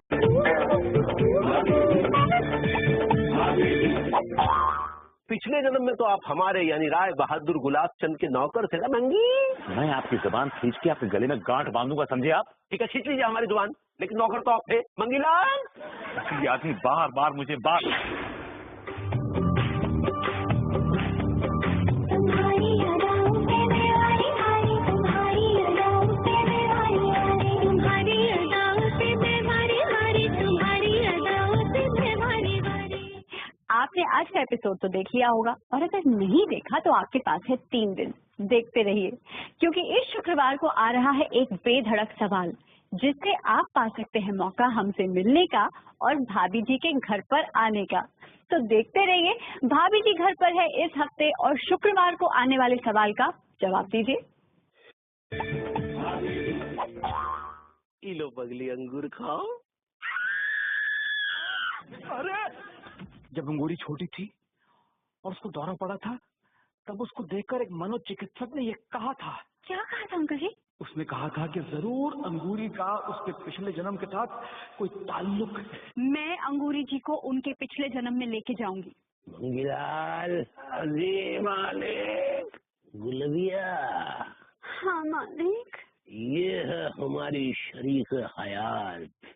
पिछले जन्म में तो आप हमारे यानी राय बहादुर गुलाब चंद के नौकर थे ना मंगी। मैं आपकी जबान खींच के आपके गले में गांठ बांधूंगा, समझे आप? ठीक है, खींच लीजिए हमारी जुबान, लेकिन नौकर तो आप थे मंगीलाल। ये आदमी बार बार मुझे बार आपने आज का एपिसोड तो देख लिया होगा, और अगर नहीं देखा तो आपके पास है 3 दिन, देखते रहिए, क्योंकि इस शुक्रवार को आ रहा है एक बेधड़क सवाल, जिससे आप पा सकते हैं मौका हमसे मिलने का और भाभी जी के घर पर आने का। तो देखते रहिए, भाभी जी घर पर है इस हफ्ते, और शुक्रवार को आने वाले सवाल का जवाब दीजिए। लो बगली अंगूर खाओ। अरे जब अंगूरी छोटी थी और उसको दौरा पड़ा था, तब उसको देखकर एक मनोचिकित्सक ने ये कहा था। क्या कहा था अंकल जी? उसने कहा था कि जरूर अंगूरी का उसके पिछले जन्म के साथ कोई ताल्लुक है। मैं अंगूरी जी को उनके पिछले जन्म में लेके जाऊंगी। मंगीलाल, अजी मालिक, गुलविया। हाँ मालिक। ये है हमारी शरीक हयात।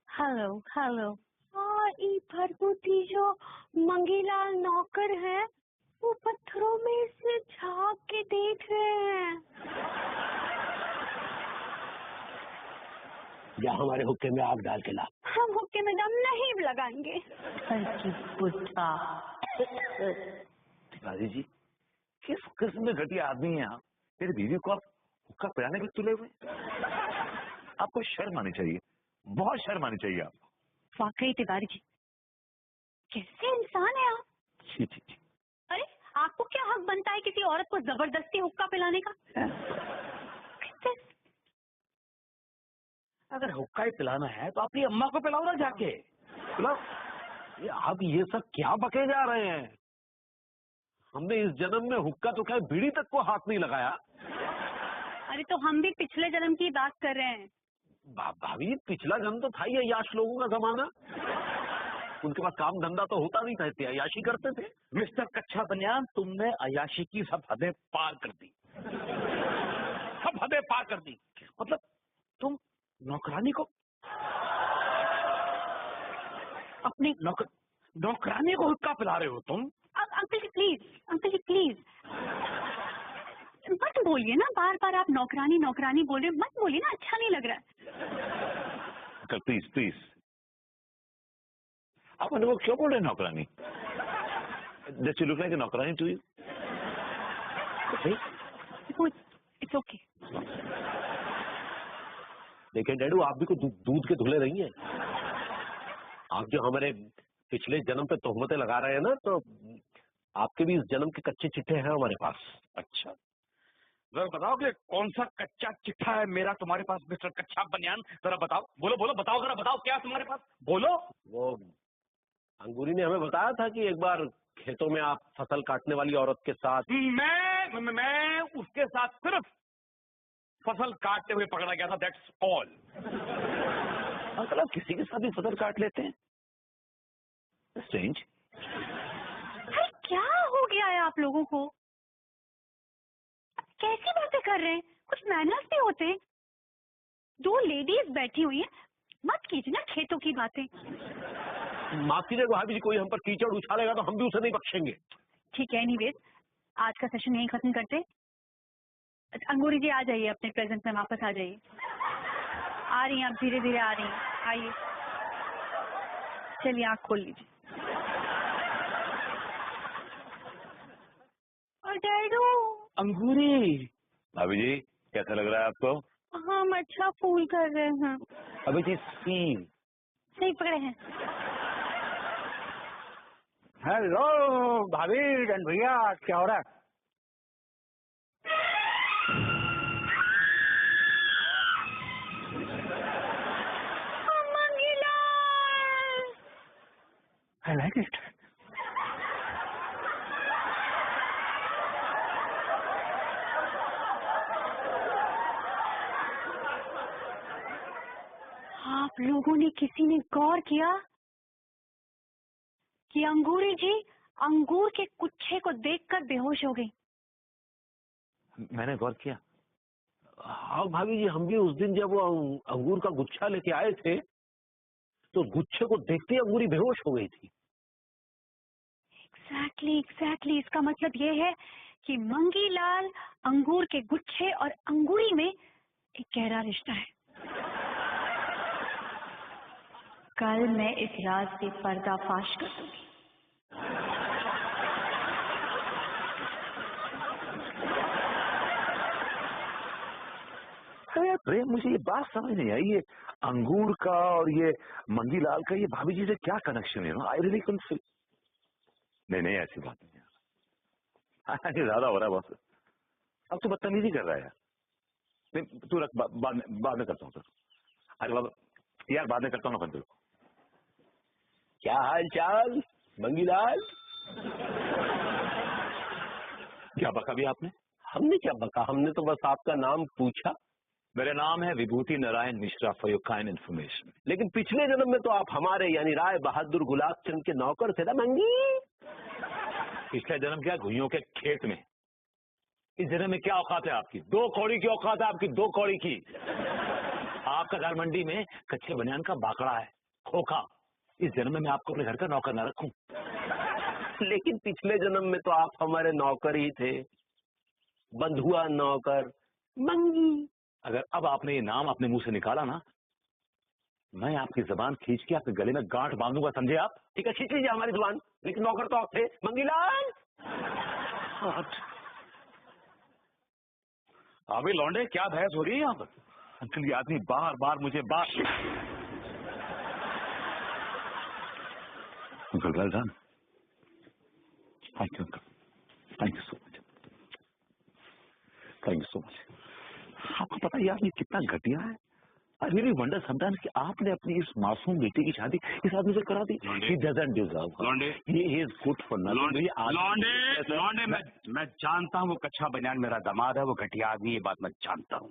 Hello hello. और ई भरभूति जो मंगीलाल नौकर है, वो पत्थरों में से झांक के देख रहे हैं। या हमारे हुक्के में आग डाल के ला। हम हुक्के में दम नहीं लगाएंगे। दादी जी, किस किस्म में घटिया आदमी है आप? मेरी बीवी को आप हुक्का पिलाने के तुले हुए? आपको शर्म आनी चाहिए, बहुत शर्म आनी चाहिए आपको। वाकई तिवारी जी, कैसे इंसान है आप? छी छी छी। अरे आपको क्या हक बनता है किसी औरत को जबरदस्ती हुक्का पिलाने का? कैसे? अगर हुक्का ही पिलाना है तो अपनी अम्मा को पिलाओ ना जाके। पिलाओ। ये आप ये सब क्या बके जा रहे हैं? हमने इस जन्म में हुक्का तो क्या बीड़ी तक को हाथ नहीं लगाया। अरे तो हम भी पिछले जन्म की बात कर रहे हैं। भाभी, पिछला जन्म तो था ही अय्याश लोगों का जमाना। उनके पास काम धंधा तो होता नहीं था, अय्याशी करते थे। मिस्टर कच्चा बनियान, तुमने अयाशी की सब हदें पार कर दी, सब हदें पार कर दी। मतलब तुम नौकरानी को, अपनी नौकरानी को हुक्का पिला रहे हो तुम? Uncle ji please, uncle ji please मत बोलिए ना, बार बार आप नौकरानी नौकरानी बोल रहे, मत बोलिए ना, अच्छा नहीं लग रहा है। अंकल प्लीज प्लीज, आप वो क्यों बोल रहे हैं नौकरानी? Does she look like a नौकरानी to you? It's okay. देखिए डैडू, आप भी को दूध के धुले रही हैं। आप जो हमारे पिछले जन्म पे तोहमतें लगा रहे हैं ना, तो आपके भी इस जन्म के कच्चे चिट्ठे हैं हमारे पास। अच्छा, जरा बताओ कि कौन सा कच्चा चिट्ठा है मेरा तुम्हारे पास मिस्टर कच्चा बनियान? जरा बताओ, बोलो बोलो, बताओ जरा, बताओ क्या है तुम्हारे पास, बोलो। वो अंगूरी ने हमें बताया था कि एक बार खेतों में आप फसल काटने वाली औरत के साथ। मैं उसके साथ सिर्फ फसल काटते हुए पकड़ा गया था, दैट्स ऑल। अंकल आप किसी के साथ भी फसल काट लेते हैं? स्ट्रेंज। क्या हो गया है आप लोगों को? कैसी बातें कर रहे हैं? कुछ मैनर्स भी होते हैं। 2 लेडीज बैठी हुई हैं, मत कीजिए ना खेतों की बातें। माफ कीजिए भाभी जी, कोई हम पर कीचड़ उछालेगा तो हम भी उसे नहीं बख्शेंगे। ठीक है, एनीवेज आज का सेशन यहीं खत्म करते। अंगूरी जी आ जाइए, अपने प्रेजेंट में वापस आ जाइए। आ रही हैं, आप धीरे धीरे आ रही हैं, आइए। चलिए आँख खोल लीजिए। और डैडू। अंगूरी। भाभी जी, कैसा लग रहा है आपको? हम अच्छा फूल कर रहे हैं। अभी जी सीन सही पकड़े हैं। हेलो भाभी, भैया, क्या हो रहा है? I like it. आप लोगों ने किसी ने गौर किया कि अंगूरी जी अंगूर के गुच्छे को देखकर बेहोश हो गई? मैंने गौर किया। हाँ भाभी जी, हम भी उस दिन जब वो अंगूर का गुच्छा लेके आए थे तो गुच्छे को देखते ही अंगूरी बेहोश हो गई थी। एग्जैक्टली। इसका मतलब ये है कि मंगीलाल, अंगूर के गुच्छे और अंगूरी में एक गहरा रिश्ता है। कल मैं इस राज के पर्दाफाश कर दूंगी। अरे प्रेम, मुझे ये बात समझ नहीं आई, ये अंगूर का और ये मंगीलाल का ये भाभी जी से क्या कनेक्शन है? I really confuse. नहीं, ऐसी बात नहीं है। ज्यादा हो रहा है बॉस। अब तू बदतमीजी कर रहा है यार। नहीं, तू रख, बाद में करता हूँ सर। अरे बाबा यार, बाद में करता हूँ ना बंदे को। क्या हाल चाल मंगीलाल? क्या बका भी आपने? हमने क्या बका, हमने तो बस आपका नाम पूछा। मेरा नाम है Vibhuti Narayan Mishra, for your kind information. लेकिन पिछले जन्म में तो आप हमारे यानी राय बहादुर गुलाब चंद के नौकर थे ना मंगी। पिछले जन्म क्या, घुइयों के खेत में। इस जन्म में क्या औकात है आपकी? 2 कौड़ी की औकात है आपकी, 2 कौड़ी की। आपका घर मंडी में कच्चे बनियान का बाकड़ा है, खोखा। इस जन्म में मैं आपको अपने घर का नौकर न रखूं। लेकिन पिछले जन्म में तो आप हमारे नौकर ही थे, बंधुआ नौकर मंगी। अगर अब आपने ये नाम अपने मुंह से निकाला ना, मैं आपकी जबान खींच के आपके गले में गांठ बांधूंगा, समझे आप? ठीक है, खींच लीजिए हमारी जुबान, लेकिन नौकर तो आप थे मंगीलाल। अभी लौंडे, क्या बहस हो रही है यहाँ पर? अंकल, ये आदमी बार बार मुझे uncle well done. Thank you uncle, thank you so much, thank you so much. आपको पता है यार ये कितना घटिया है? आई रियली वंडर समटाइम्स कि आपने अपनी इस मासूम बेटी की शादी इस आदमी से करा दी। He doesn't deserve her. He is good for nothing. लौंडे, मैं जानता हूँ वो कच्चा बनियान मेरा दामाद है, वो घटिया आदमी, ये बात मैं जानता हूँ।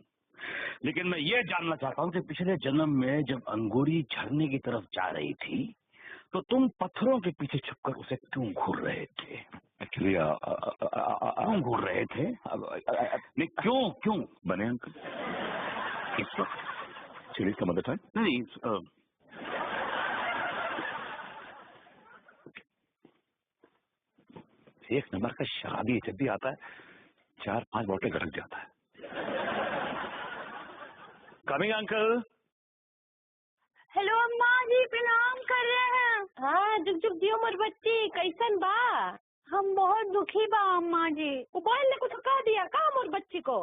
लेकिन मैं ये जानना चाहता हूँ कि पिछले जन्म में जब अंगूरी झरने की तरफ जा रही थी तो तुम पत्थरों के पीछे छुपकर उसे क्यों घूर रहे थे? एक्चुअली क्यों घूर रहे थे? नहीं, क्यों बने अंकल इस वक्त चिली का मदद है? नहीं, एक नंबर का शराबी जब भी आता है 4-5 बोतलें गड़क जाता है। Coming uncle. हेलो अम्मा जी, प्रणाम कर रहे हैं। हाँ, जुग दियो मोर बच्ची, कैसन बा? हम बहुत दुखी बा अम्मा जी। मोबाइल ने कुछ कह दिया का मोर बच्ची को?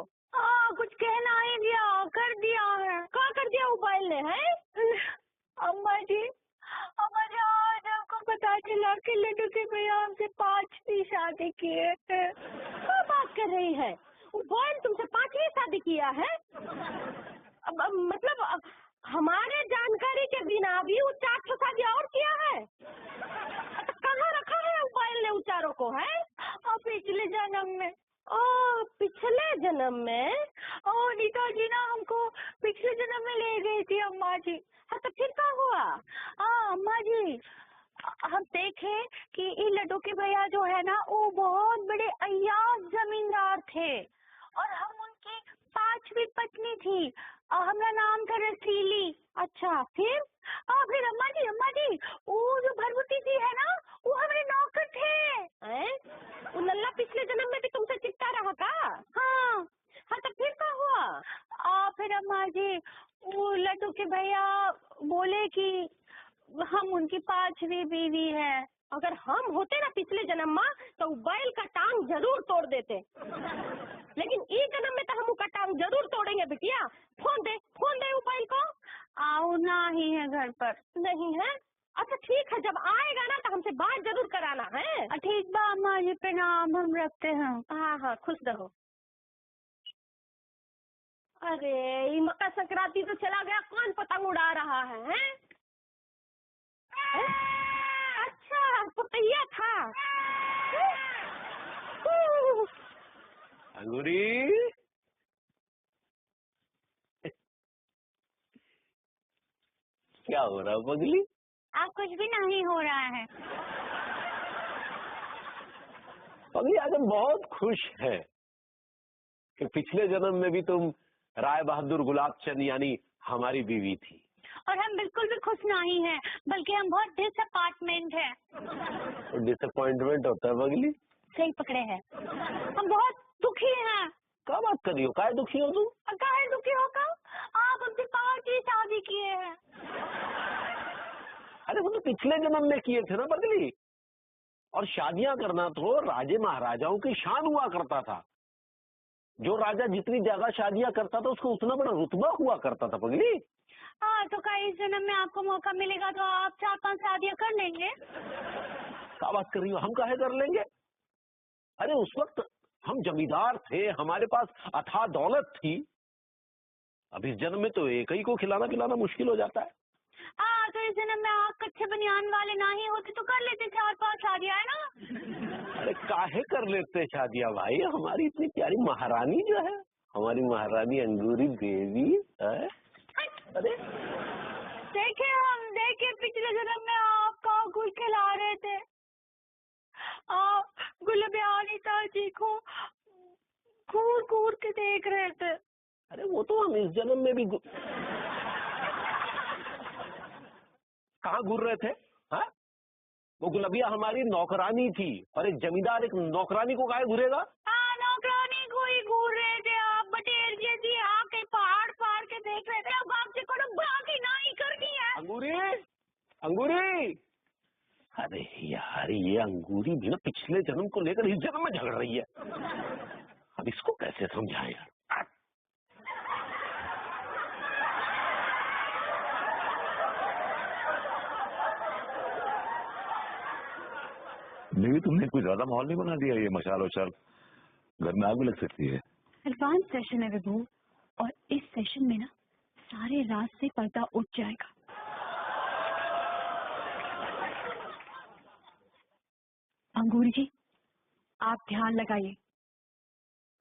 कुछ कहना ही दिया, कर दिया है। क्या कर दिया मोबाइल ने? है अम्मा जी, हमारे आज आपको पता चला कि लड्डू के भैया हमसे 5वीं शादी किए थे। क्या बात कर रही है? मोबाइल तुमसे 5वीं शादी किया है? मतलब हमारे जानकारी के बिना भी वो 4 शादी और किया है? तो कहाँ रखा है मोबाइल ने उचारों को? है पिछले जन्म में। पिछले जन्म में? नीता जी ना हमको पिछले जन्म में ले गई थी अम्मा जी। हाँ, तो फिर क्या हुआ? अम्मा जी, हम देखे कि ये लड्डू के भैया जो है ना, वो बहुत बड़े अय्याज जमींदार थे और हम उनकी 5वीं पत्नी थी। हमारा नाम था रसीली। अच्छा, फिर अम्मा जी, वो जो भरभूति जी है ना, वो हमारे नौकर थे। वो नल्ला पिछले जन्म में भी तुमसे चिपटा रहा का? हाँ, तो फिर क्या हुआ? फिर अम्मा जी, वो लड्डू के भैया बोले कि हम उनकी 5वीं बीवी है। अगर हम होते ना पिछले जन्म में तो बैल का टांग जरूर तोड़ देते, लेकिन इस जन्म में तो हम उसका टांग जरूर तोड़ेंगे बिटिया। फोन दे वो बैल को। आओ ना ही है घर पर? नहीं है? अच्छा ठीक है, जब आएगा ना तो हमसे बात जरूर कराना है। ठीक बा अम्मा जी, प्रणाम, हम रखते हैं। हाँ, खुश रहो। अरे ये मकर संक्रांति तो चला गया, कौन पतंग उड़ा रहा है? अच्छा पुतैया था। अंगूरी, क्या हो रहा है पगली? आप कुछ भी नहीं हो रहा है। पगली आज हम बहुत खुश हैं कि पिछले जन्म में भी तुम राय बहादुर गुलाबचंद यानी हमारी बीवी थी। और हम बिल्कुल भी खुश नहीं हैं, बल्कि हम बहुत डिसअपॉइंटमेंट हैं। डिसअपॉइंटमेंट होता है पगली? सही पकड़े हैं, हम बहुत दुखी हैं। क्या बात कर रही हो? काहे दुखी हो तुम? काहे दुखी होगा? आप हमसे 5 ही शादी किए हैं। अरे वो तो पिछले जन्म में किए थे ना पगली। और शादियां करना तो राजे महाराजाओं की शान हुआ करता था। जो राजा जितनी ज्यादा शादियां करता था उसको उतना बड़ा रुतबा हुआ करता था पगली। हाँ, तो क्या इस जन्म में आपको मौका मिलेगा तो आप 4-5 शादियां कर लेंगे? क्या बात कर रही हो? हम काहे कर लेंगे? अरे उस वक्त हम जमींदार थे, हमारे पास अथाह दौलत थी। अब इस जन्म में तो एक ही को खिलाना पिलाना मुश्किल हो जाता है। हाँ, तो इस जन्म में आप कच्चे बनियान वाले ना ही होते तो कर लेते 4-5 शादियां, है ना? अरे काहे कर लेते शादियां भाई? हमारी इतनी प्यारी महारानी जो है, हमारी महारानी अंगूरी देवी है। अरे देखिए पिछले जन्म में आप काऊ गुल खिला रहे थे। आप गुलबियानी जी को घूर घूर के देख रहे थे। अरे वो तो हम इस जन्म में भी कहाँ घूर रहे थे? हाँ, वो गुलबिया हमारी नौकरानी थी और एक जमींदार एक नौकरानी को काहे घूरेगा? हाँ, नौकरानी को ही घूर रहे थे आप। बटेर जैसी आके पहाड़ फाड़ के देख रहे थे। अब आपसे करो बाकी ना ही कर दिया। अंगूरी, अंगूरी। अरे यार ये अंगूरी भी ना पिछले जन्म को लेकर इस जन्म में झगड़ रही है। अब इसको कैसे समझाएं यार? नहीं, तुमने कुछ ज्यादा माहौल नहीं बना दिया? ये मशाल वशाल, घर में आग भी लग सकती है। एडवांस सेशन है विभू, और इस सेशन में ना सारे रात से पर्दा उठ जाएगा। अंगूरी जी, आप ध्यान लगाइए,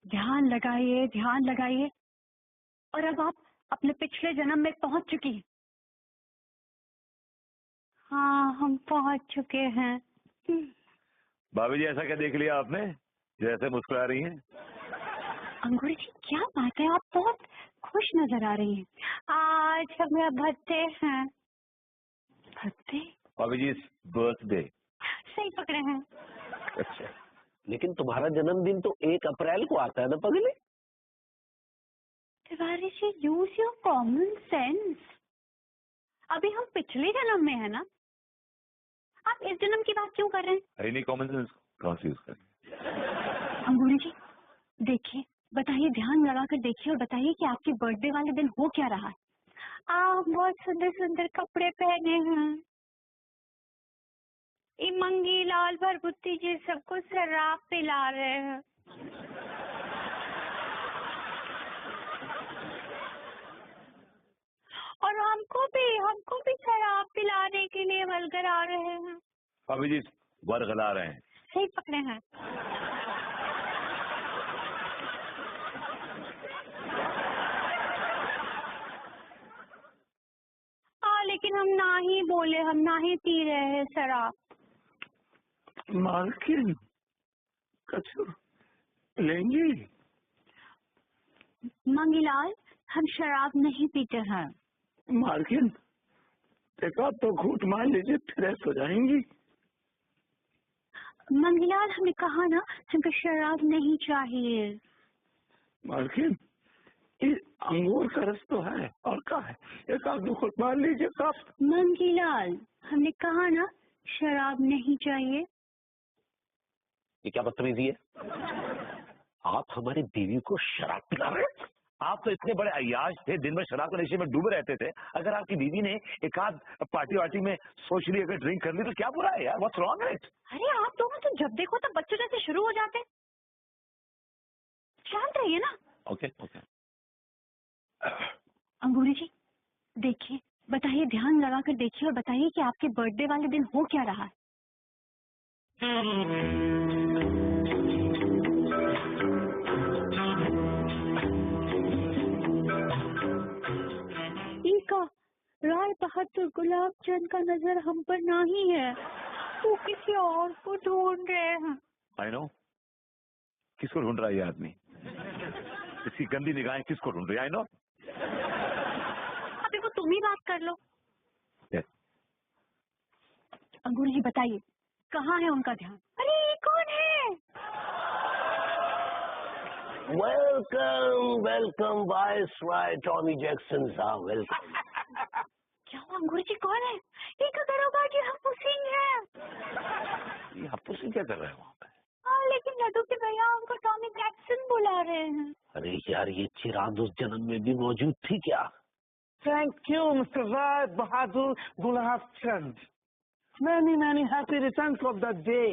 ध्यान लगाइए, ध्यान लगाइए। और अब आप अपने पिछले जन्म में पहुंच चुकी हैं। हाँ, हम पहुंच चुके हैं। भाभी जी, ऐसा क्या देख लिया आपने जैसे मुस्कुरा रही हैं? अंगूरी जी, क्या बात है, आप बहुत खुश नजर आ रही हैं। आज हमें भत्ते हैं। भत्ते? भाभी जी, बर्थडे। सही पकड़े हैं। अच्छा, लेकिन तुम्हारा जन्मदिन तो 1 अप्रैल को आता है ना पगली? Tiwari ji, use your common sense. अभी हम पिछले जन्म में है ना, आप इस जन्म की बात क्यों कर रहे हैं? है नहीं कॉमन सेंस, कौन सी यूज करें? अंगूरी जी देखिए, बताइए, ध्यान लगा कर देखिए और बताइए कि आपके बर्थडे वाले दिन हो क्या रहा है। आप बहुत सुंदर सुंदर कपड़े पहने हैं। इमंगी लाल भरभुत्ती जी सबको शराब पिला रहे हैं। और हमको भी शराब पिलाने के लिए वलगर आ रहे हैं। भाभी जी, वर्गला रहे हैं। सही पकड़े हैं। लेकिन हम ना ही बोले, हम ना ही पी रहे हैं शराब। मालकिन, कचू लेंगी? मंगीलाल, हम शराब नहीं पीते हैं। मालकिन, एक आध तो घूंट मार लीजिए, फ्रेश हो जाएंगी। मंगीलाल, हमने कहा ना, हमको शराब नहीं चाहिए। मालकिन, ये अंगूर का रस तो है, और क्या है, एक आध घूंट मार लीजिए कप। मंगीलाल, हमने कहा ना, शराब नहीं चाहिए। ये क्या बदतमीजी है? आप हमारी बीवी को शराब पिला रहे हैं? आप तो इतने बड़े अय्याश थे, दिन भर शराब के नशे में डूबे रहते थे। अगर आपकी बीवी ने एक आध पार्टी वार्टी में सोशली अगर ड्रिंक कर ली तो क्या बुरा है यार? व्हाट्स रॉन्ग है? अरे आप दोनों तो जब देखो तब बच्चों जैसे शुरू हो जाते। शांत रहिए ना। Okay okay. अंगूरी जी देखिए, बताइए, ध्यान लगा कर देखिए और बताइए कि आपके बर्थडे वाले दिन हो क्या रहा है। ईका, राय बहादुर गुलाब चंद का नजर हम पर नहीं है, वो किसी और को ढूंढ रहे हैं। आई नो किसको ढूंढ रहा है ये आदमी, इसकी गंदी निगाहें किसको ढूंढ रही है। I know. अभी को तुम ही बात कर लो। Yes. अंगूर जी बताइए, कहाँ है उनका ध्यान? अरे ये कौन है? Welcome welcome viceroy Tommy Jackson साहब, वेलकम। क्या वो अंगूर जी कौन है? ये का दरोगा जी हप्पू सिंह है। ये हप्पू सिंह क्या कर रहे हैं वहाँ पे? हाँ, लेकिन लड्डू के भैया उनको टॉमी जैक्सन बुला रहे हैं। अरे यार, ये चिराग उस जन्म में भी मौजूद थी क्या? Thank you mister Rai Bahadur Gulab Chand. Many happy returns of the day.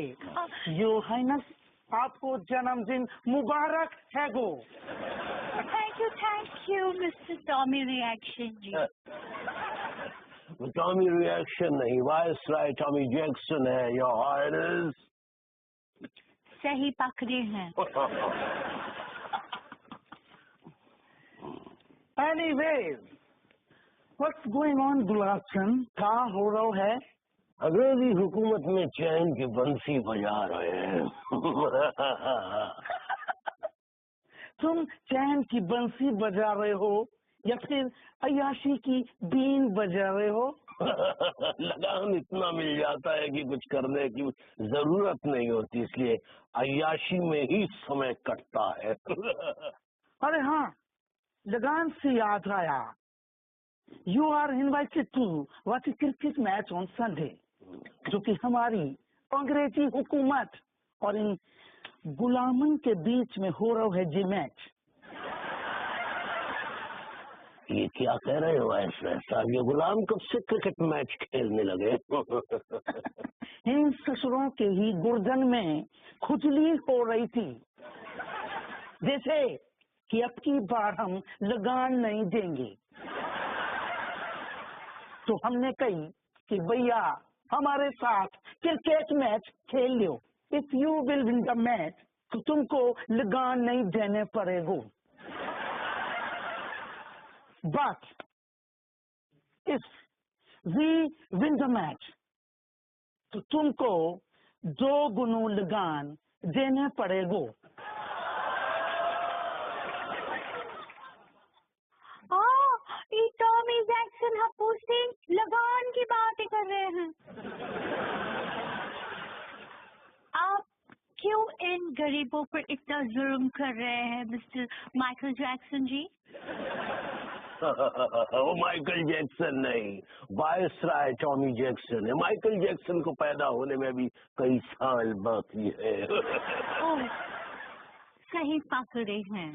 Your highness, आपको जन्मदिन मुबारक है गो। Thank you mister Tommy reaction ji. Tommy reaction नहीं, वायसराय टॉमी जैक्सन है, योर हाइनेस। सही पकड़े हैं। Anyways, what's going on Gulab Chand? क्या हो रहा है? अंग्रेजी हुकूमत में चैन की बंसी बजा रहे हैं। तुम चैन की बंसी बजा रहे हो या फिर अय्याशी की बीन बजा रहे हो? लगान इतना मिल जाता है कि कुछ करने की जरूरत नहीं होती, इसलिए अय्याशी में ही समय कटता है। अरे हाँ, लगान से याद आया, you are invited to watch a cricket match on Sunday, जो कि हमारी अंग्रेजी हुकूमत और इन गुलामन के बीच में हो रहा है जी मैच। ये क्या कह रहे हो वायसराय साहब, ये गुलाम कब से क्रिकेट मैच खेलने लगे? इन ससुरों के ही गुर्दन में खुजली हो रही थी, जैसे कि अब की बार हम लगान नहीं देंगे, तो हमने कही कि भैया हमारे साथ क्रिकेट मैच खेल लो। If you will win the match, तो तुमको लगान नहीं देने पड़ेगा। But if we win the match, तो तुमको 2 गुना लगान देने पड़ेगा। ये टॉमी जैक्सन हप्पू सिंह लगान की बातें कर रहे हैं। आप क्यों इन गरीबों पर इतना जुल्म कर रहे हैं मिस्टर माइकल जैक्सन जी? वो माइकल जैक्सन नहीं, वायसराय टॉमी जैक्सन है। माइकल जैक्सन को पैदा होने में भी कई साल बाकी है। ओह, सही पकड़े हैं।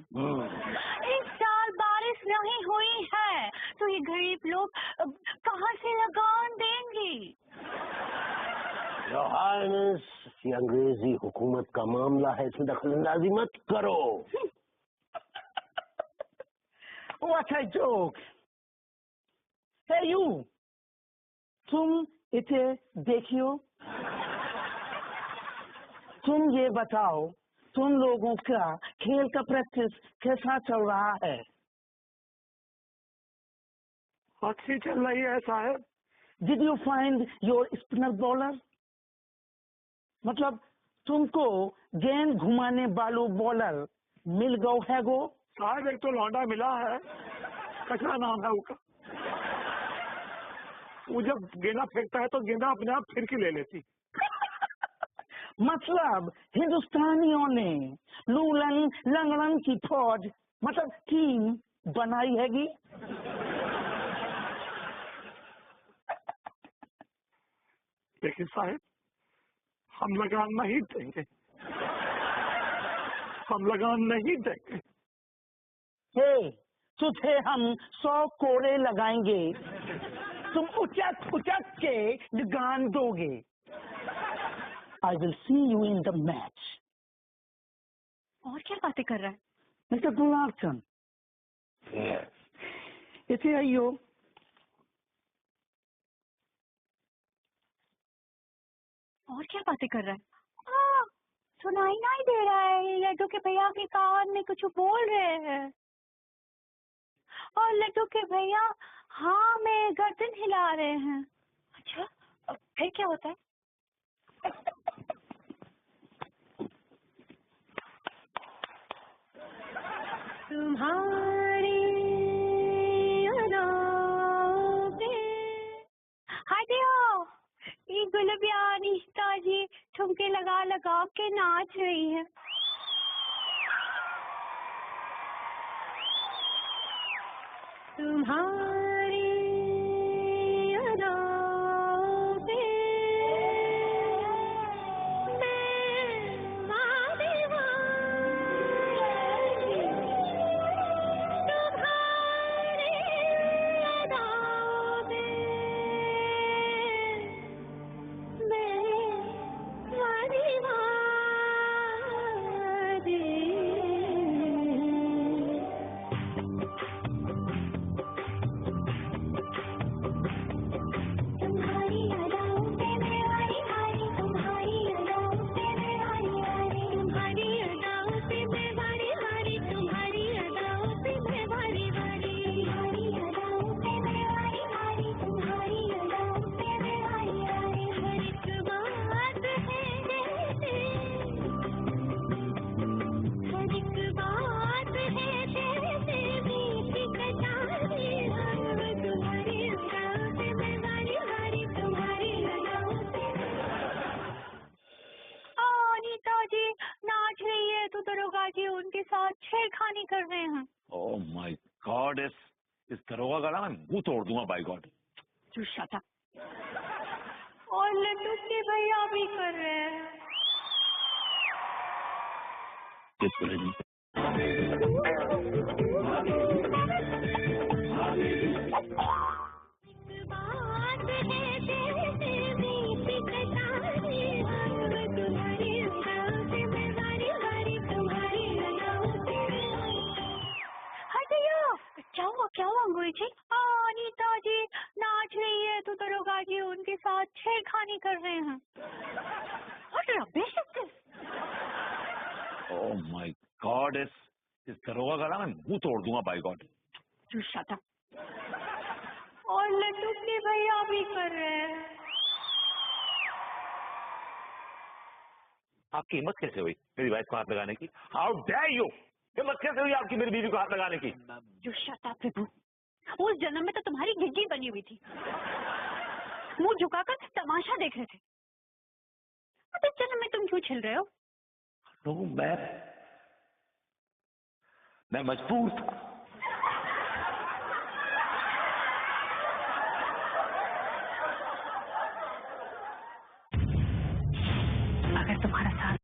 इस साल बारिश नहीं हुई है, तो ये गरीब लोग कहाँ से लगान देंगे? योर हाइनेस, ये अंग्रेजी हुकूमत का मामला है, इसमें दखलंदाजी मत करो। What a joke! Hey you, तुम इसे देखियो, तुम ये बताओ, तुम लोगों का खेल का प्रैक्टिस कैसा चल रहा है? अच्छी चल रही है साहब। Did you find your spinner bowler? मतलब तुमको गेंद घुमाने वालों बॉलर मिल गो है गो? साहब एक तो लौंडा मिला है, कचरा नाम है उसका। वो जब गेंदा फेंकता है तो गेंदा अपने आप फिरकी ले लेती। मतलब हिंदुस्तानियों ने लूलन लंगड़न की फौज मतलब टीम बनाई हैगी। लेकिन साहब हम लगान नहीं देंगे, हम लगान नहीं देंगे। हे, तुझे हम 100 कोड़े लगाएंगे, तुम उचक उचक के लगान दोगे। I will see you in the match. और क्या बातें कर रहा है मिस्टर गुलाब चंद? इसे आइयो। और क्या बातें कर रहा है? सुनाई नहीं दे रहा है। लड्डू के भैया के कान में कुछ बोल रहे हैं और लड्डू के भैया हाँ में गर्दन हिला रहे हैं। अच्छा, अब फिर क्या होता है? तुम्हारी ये गुलबिया निष्ठा जी ठुमके लगा लगा के नाच रही है। तुम्हारी छेड़खानी कर रहे हैं। ओह माय गॉड, इस दरोगा का ना मैं मुंह तोड़ दूंगा बाय गॉड। तू शट अप। और लड्डू के भैया भी कर रहे हैं। क्या हुआ अंगूरी जी? अनीता जी नाच रही है तो दरोगा जी उनके साथ छेड़खानी कर रहे हैं। ओह माय गॉड, इस दरोगा का ना मैं मुंह तोड़ दूंगा बाय गॉड। तू शट अप। और लड्डू के भैया भी कर रहे हैं। आपकी हिम्मत कैसे हुई मेरी वाइफ को हाथ लगाने की? How dare you! हिम्मत कैसे हुई आपकी मेरी बीवी को हाथ लगाने की? जो शट अप प्रभु, उस जन्म में तो तुम्हारी घिग्गी बनी हुई थी, मुंह झुकाकर तमाशा देख रहे थे। अब इस जन्म में तुम क्यों छिल रहे हो? तो मैं मजबूर था। अगर तुम्हारा साथ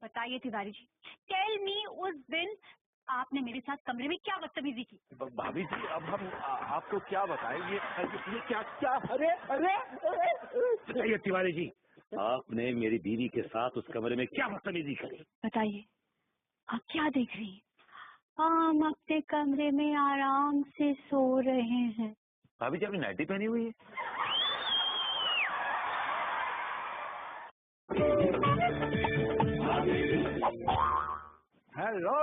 बताइए तिवारी जी, टेल मी उस दिन आपने मेरे साथ कमरे में क्या बदतमीजी की? भाभी जी अब हम आपको क्या बताएं? ये क्या क्या? अरे अरे बताइए तिवारी जी, आपने मेरी बीवी के साथ उस कमरे में क्या बदतमीजी करी? बताइए, आप क्या देख रही हैं? हम अपने कमरे में आराम से सो रहे हैं। भाभी जी आपने नाइटी पहनी हुई है? हेलो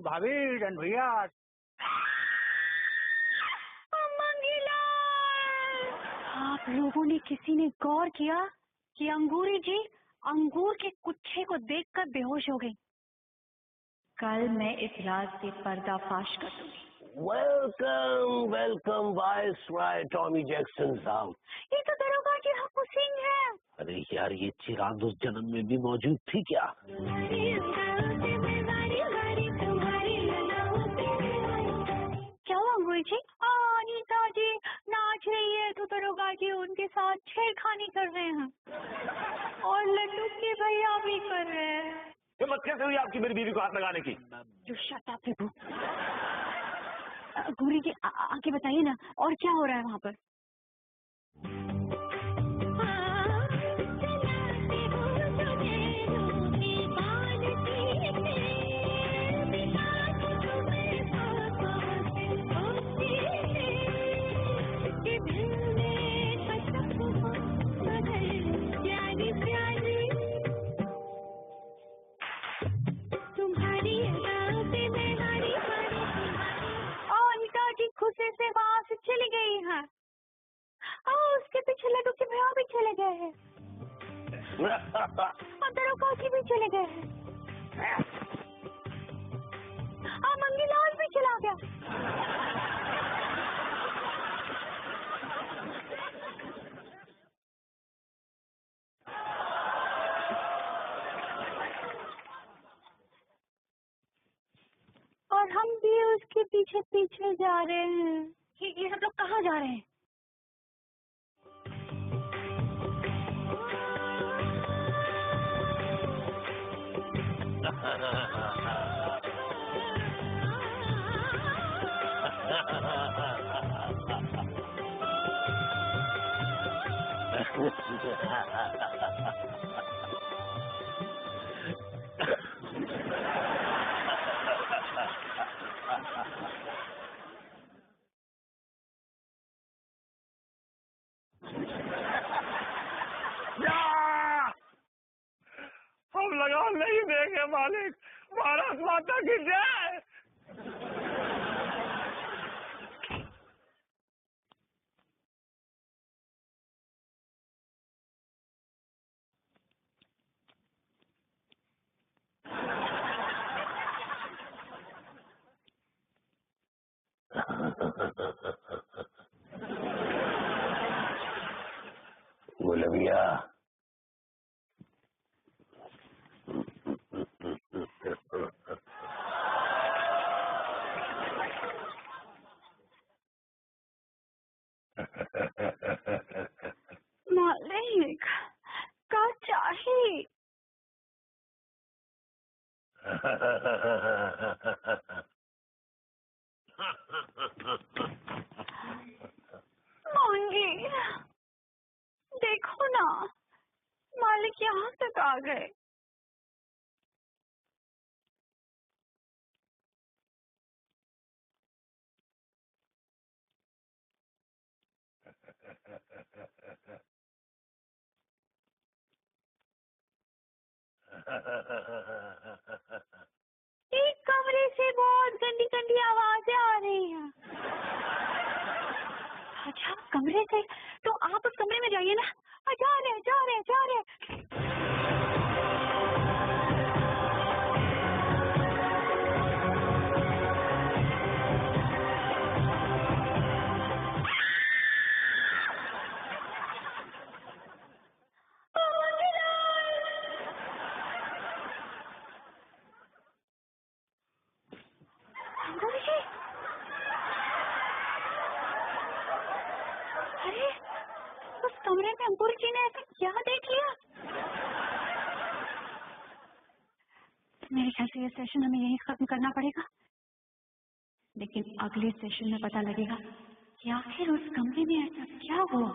भाभी भैया। आप लोगों ने किसी ने गौर किया कि अंगूरी जी अंगूर के गुच्छे को देखकर बेहोश हो गई? कल मैं इस राज से पर्दाफाश कर दूंगी। Welcome welcome viceroy Tommy Jackson साहब। ये तो दरोगा जी हक्कू सिंह है। अरे यार, ये चिराग उस जन्म में भी मौजूद थी क्या? क्या हुआ अंगूरी जी? अनीता जी नाच रही है तो दरोगा जी उनके साथ छेड़खानी कर रहे हैं और लड्डू के भैया भी कर रहे हैं। हिम्मत कैसे हुई आपकी मेरी बीवी को हाथ लगाने की? जो शट अप प्रभु। अंगूरी जी आगे बताइए ना, और क्या हो रहा है वहाँ पर? उसके पीछे लड्डू के भैया भी चले गए हैं और दरोगा जी भी चले गए हैं और मंगीलाल भी चला गया। और हम भी उसके पीछे पीछे जा रहे हैं। ये सब लोग कहाँ जा रहे हैं? हम लगान नहीं देंगे मालिक, भारत माता की जय। गुलबिया, मालिक का चाहिए। मोंगी, देखो ना, मालिक यहाँ तक आ गए। एक कमरे से बहुत गंदी गंदी आवाजें आ रही हैं। अच्छा, कमरे से? तो आप उस कमरे में जाइए ना। जा रहे जा रहे जा रहे। अरे, उस कमरे में अंकुर जी ने ऐसा क्या देख लिया? मेरे ख्याल से ये सेशन हमें यहीं खत्म करना पड़ेगा, लेकिन अगले सेशन में पता लगेगा कि आखिर उस कमरे में ऐसा क्या हुआ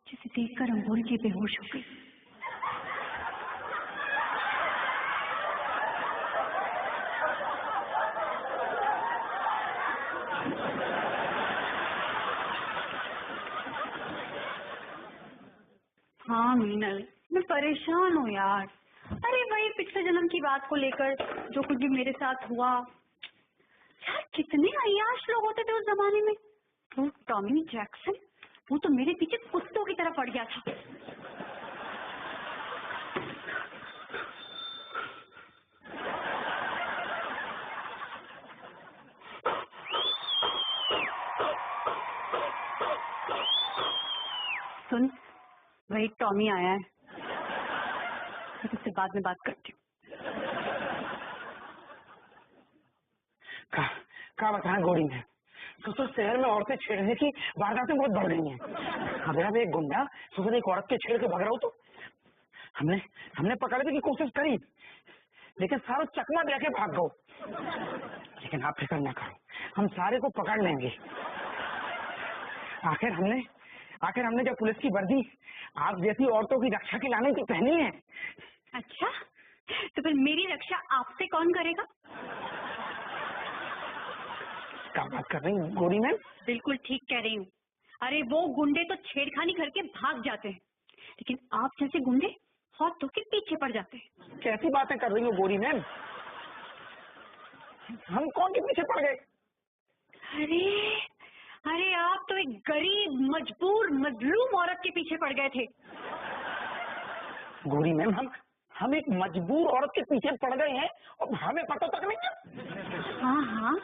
जिसे देखकर अंकुर जी बेहोश हो गई। हाँ मीनल, मैं परेशान हूँ यार। अरे वही पिछले जन्म की बात को लेकर जो कुछ भी मेरे साथ हुआ। यार कितने अय्याश लोग होते थे उस जमाने में। वो टॉमी जैक्सन, वो तो मेरे पीछे कुत्तों की तरह पड़ गया था। सुन, वही टॉमी आया है, मैं तुझसे बाद में बात करती हूँ। क्या बताएं गोरी में, तो शहर में औरतें छेड़ने की वारदातें बहुत बढ़ गई हैं। अब एक गुंडा सुबह एक औरत के छेड़ के भाग रहा हो तो हमने पकड़ने की कोशिश करी, लेकिन सारा चकमा दे के भाग गो। लेकिन आप फिक्र ना करो, हम सारे को पकड़ लेंगे। आखिर हमने जब पुलिस की वर्दी आप जैसी औरतों की रक्षा की लाने की पहनी है। अच्छा, तो फिर मेरी रक्षा आपसे कौन करेगा? क्या बात कर रही हैं गोरी मैम? बिल्कुल ठीक कह रही हूँ। अरे वो गुंडे तो छेड़खानी करके भाग जाते हैं, लेकिन आप जैसे गुंडे औरतों के पीछे पड़ जाते हैं। कैसी बातें कर रही हो गोरी मैम? हम कौन के पीछे पड़ गए? अरे आप तो एक गरीब, मजबूर, मजलूम औरत के पीछे पड़ गए थे। गौरी मैम, हम एक मजबूर औरत के पीछे पड़ गए हैं और हमें पता तक नहीं है। हाँ,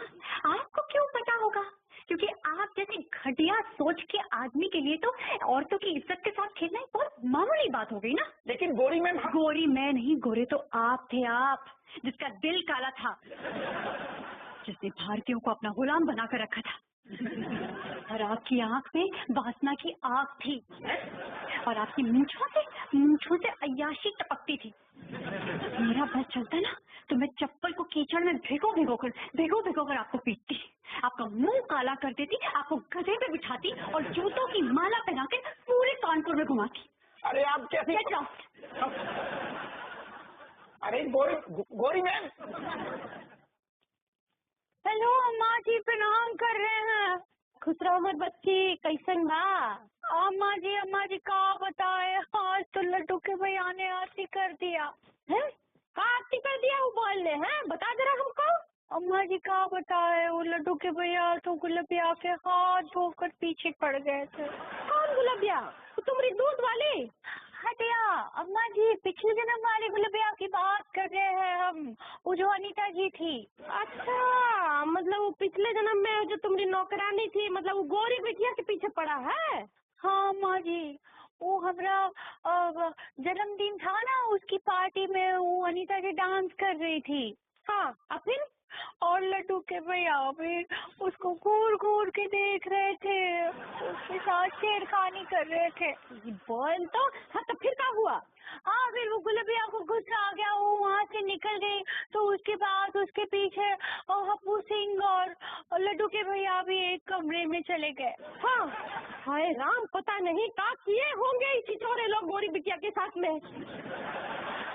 आपको क्यों पता होगा? क्योंकि आप जैसे घटिया सोच के आदमी के लिए तो औरतों की इज्जत के साथ खेलना एक बहुत मामूली बात हो गई ना। लेकिन गौरी मैम, गोरी मैं नहीं, गोरे तो आप थे, आप जिसका दिल काला था, जिसने भारतीयों को अपना गुलाम बनाकर रखा था। और आपकी आंख में वासना की आग थी और आपकी मूंछों से अय्याशी टपकती थी। मेरा बस चलता ना तो मैं चप्पल को कीचड़ में भिगो कर आपको पीटती, आपका मुंह काला कर देती, आपको गधे पे बिठाती और जूतों की माला पहना के पूरे कानपुर में घुमाती। अरे आप कैसे? अरे गौरी मैम। हेलो अम्मा जी, प्रणाम कर रहे हैं। खुश रहो मत बच्ची, कैसन बा? अम्मा जी का बताए, आज तो लड्डू के भैया ने आरती कर दिया है। का आरती कर दिया वो बोल ले हैं? बता जरा हमको। अम्मा जी का बताए, वो लड्डू के भैया तो गुलबिया के हाथ धोकर पीछे पड़ गए थे। कौन गुलबिया? तुम्हारी दूध वाली? हटिया अम्मा जी, पिछले जन्म वाली गुलबिया की बात कर रहे हैं हम, वो जो अनीता जी थी। अच्छा, मतलब वो पिछले जन्म में जो तुम्हारी नौकरानी थी, मतलब वो गोरी बिटिया के पीछे पड़ा है? हाँ अम्मा जी, वो हमारा जन्मदिन था ना, उसकी पार्टी में वो अनीता जी डांस कर रही थी। हाँ, और फिर? और लड्डू के भैया भी उसको घूर घूर के देख रहे थे, उसके साथ छेड़खानी कर रहे थे। बोल तो। हाँ, तो फिर क्या हुआ? हाँ, फिर वो गुलबिया को गुस्सा आ गया, वो वहाँ से निकल गई। तो उसके बाद उसके पीछे हप्पू सिंह और लड्डू के भैया भी एक कमरे में चले गए। हाँ, हाय राम, पता नहीं क्या किए होंगे इसी चोरे लोग गोरी बिटिया के साथ में।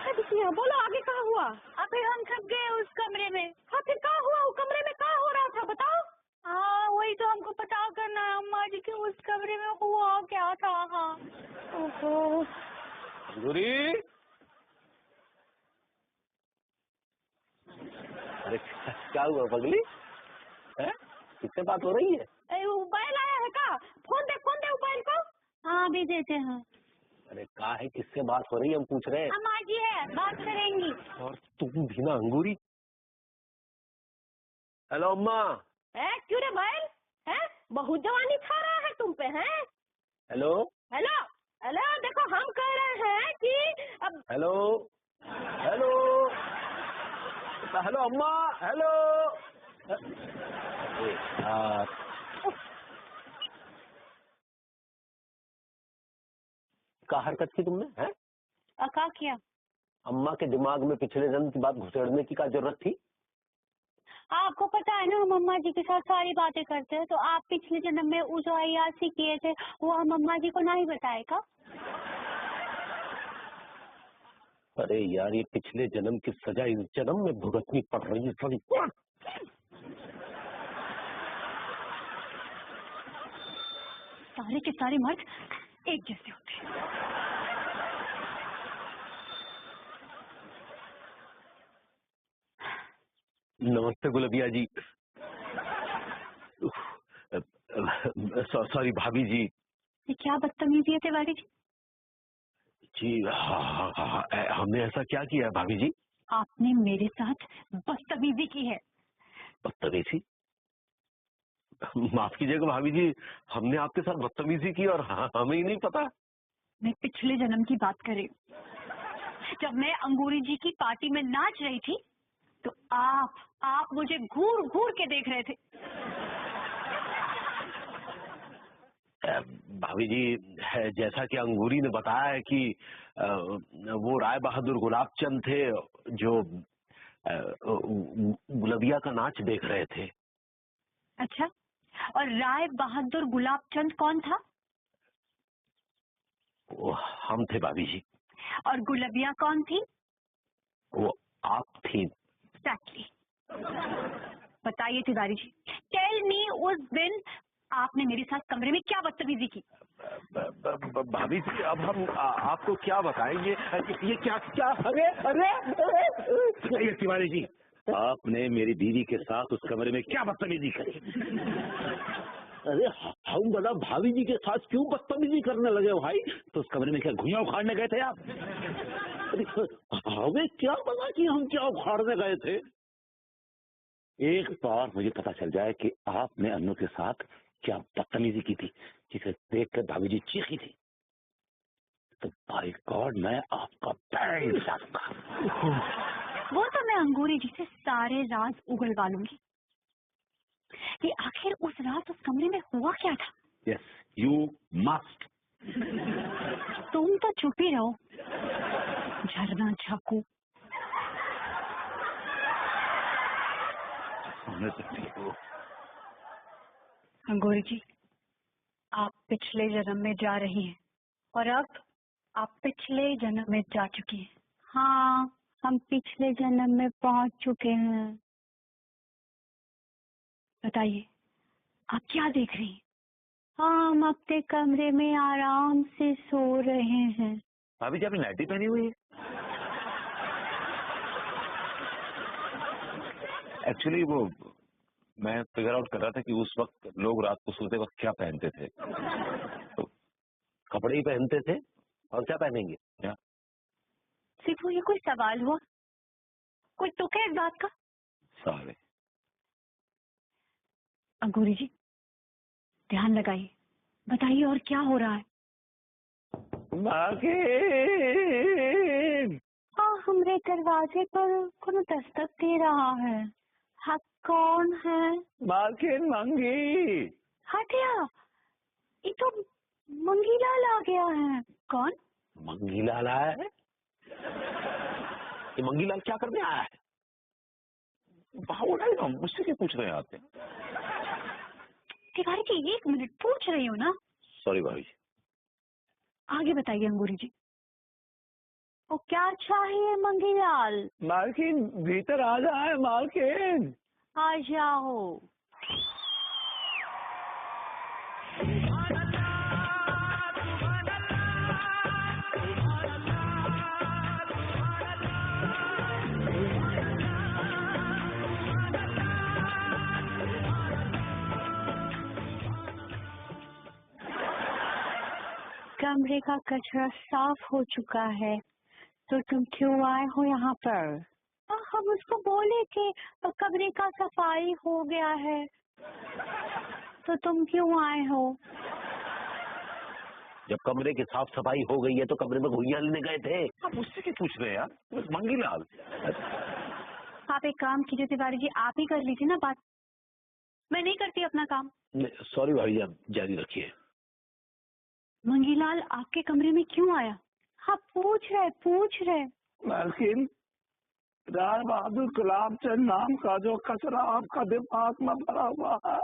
बिटिया बोलो, आगे क्या हुआ? फिर हम सब गए उस कमरे में। हाँ, फिर क्या हुआ? वो कमरे में क्या हो रहा था बताओ? हाँ, वही तो हमको पता करना है अम्मा जी, कि उस कमरे में हुआ क्या था। हाँ। ओहो, अंगूरी, अरे क्या हुआ पगली? है? किससे बात हो रही है? मोबाइल आया है का? फोन दे मोबाइल को। हाँ, भी देते हैं। अरे क्या है, किससे बात हो रही है, हम पूछ रहे हैं। अम्मा जी है, बात करेंगी। और तुम भी ना अंगूरी। हेलो अम्मा। क्यों रे भाई? है बहुत जवानी छा रहा है तुम पे। है हेलो हेलो हेलो, देखो हम कह रहे हैं कि अब। हेलो हेलो हेलो अम्मा, हेलो। यार, क्या हरकत की तुमने? है क्या किया? अम्मा के दिमाग में पिछले जन्म की बात घुसेड़ने की क्या जरूरत थी? आपको पता है ना, हम अम्मा जी के साथ सारी बातें करते हैं, तो आप पिछले जन्म में उस अय्यासी किए थे, वो हम अम्मा जी को नहीं बताएगा? अरे यार, ये पिछले जन्म की सजा इस जन्म में भुगतनी पड़ रही है। सारे के सारे मर्द एक जैसे होते हैं। नमस्ते गुलबिया जी। सॉरी भाभी जी। ये क्या बदतमीजी है तिवारी जी? जी हाँ, हमने ऐसा क्या किया है भाभी जी? आपने मेरे साथ बदतमीजी की है। बदतमीजी? माफ कीजिएगा भाभी जी, हमने आपके साथ बदतमीजी की और हमें ही नहीं पता। मैं पिछले जन्म की बात कर रही हूँ। जब मैं अंगूरी जी की पार्टी में नाच रही थी, तो आप मुझे घूर घूर के देख रहे थे। भाभी जी, जैसा कि अंगूरी ने बताया है कि वो राय बहादुर गुलाबचंद थे जो गुलबिया का नाच देख रहे थे। अच्छा, और राय बहादुर गुलाबचंद कौन था? वो हम थे भाभी जी। और गुलबिया कौन थी? वो आप थी। Exactly. बताइए तिवारी जी, टेल मी, उस दिन आपने मेरे साथ कमरे में क्या बदतमीजी की? भाभी जी, अब हम आपको क्या बताएं? ये क्या? अरे तिवारी जी, आपने मेरी बीवी के साथ उस कमरे में क्या बदतमीजी करी? अरे हम बड़ा भाभी जी के साथ क्यों बदतमीजी करने लगे भाई? तो उस कमरे में क्या घुइयां उखाड़ने गए थे आप? अरे हमें क्या पता कि हम क्या उखाड़ने गए थे? एक बार मुझे पता चल जाए कि आपने अन्नू के साथ क्या बदतमीजी की थी जिसे देखकर भाभी जी चीखी थी, तो बाय गॉड मैं आपका बैंड बजा दूंगा। वो तो मैं अंगूरी जी से सारे राज उगलवा लूंगी कि आखिर उस रात उस कमरे में हुआ क्या था। Yes you must. तुम तो चुप ही रहो झरना झाकू। अंगूरी जी, आप पिछले जन्म में जा रही हैं और अब आप पिछले जन्म में जा चुकी हैं। हाँ, हम पिछले जन्म में पहुंच चुके हैं। बताइए आप क्या देख रही हैं? हम अपने कमरे में आराम से सो रहे हैं। भाभी जी आपने नाइटी पहनी हुई है? एक्चुअली वो मैं फिगर आउट कर रहा था कि उस वक्त लोग रात को सोते वक्त क्या पहनते थे। तो कपड़े ही पहनते थे और क्या पहनेंगे? क्या सिर्फ ये कोई सवाल हुआ? कोई तुक है इस बात का? सारे अंगूरी जी ध्यान लगाइए, बताइए और क्या हो रहा है? हाँ, हमरे दरवाजे पर कौन दस्तक दे रहा है? हाँ, कौन है? मालकिन मंगी। हटिया, ये तो मंगीलाल आ गया है। कौन? मंगीलाल आया है? ये मंगीलाल क्या करने आया है? मुझसे क्या पूछ रहे हैं आप? तिवारी जी 1 मिनट, पूछ रही हूँ ना। सॉरी भाभी जी। आगे बताइए अंगूरी जी। वो क्या चाहिए मंगीलाल? मालकिन भीतर आ जाए मालकिन। आ जाओ। कमरे का कचरा साफ हो चुका है, तो तुम क्यों आए हो यहाँ पर? हम उसको बोले कि कमरे का सफाई हो गया है, तो तुम क्यों आए हो? जब कमरे की साफ सफाई हो गई है तो कमरे में घुइयां लेने गए थे। आप मुझसे क्या पूछ रहे हैं यार? मंगीलाल। आप एक काम कीजिए तिवारी जी, आप ही कर लीजिए ना बात, मैं नहीं करती अपना काम। सॉरी भाभी जी, आप जारी रखिए। मंगीलाल आपके कमरे में क्यों आया? हाँ, पूछ रहे। मालकिन, राय बहादुर गुलाब चंद नाम का जो कचरा आपका दिमाग में भरा हुआ है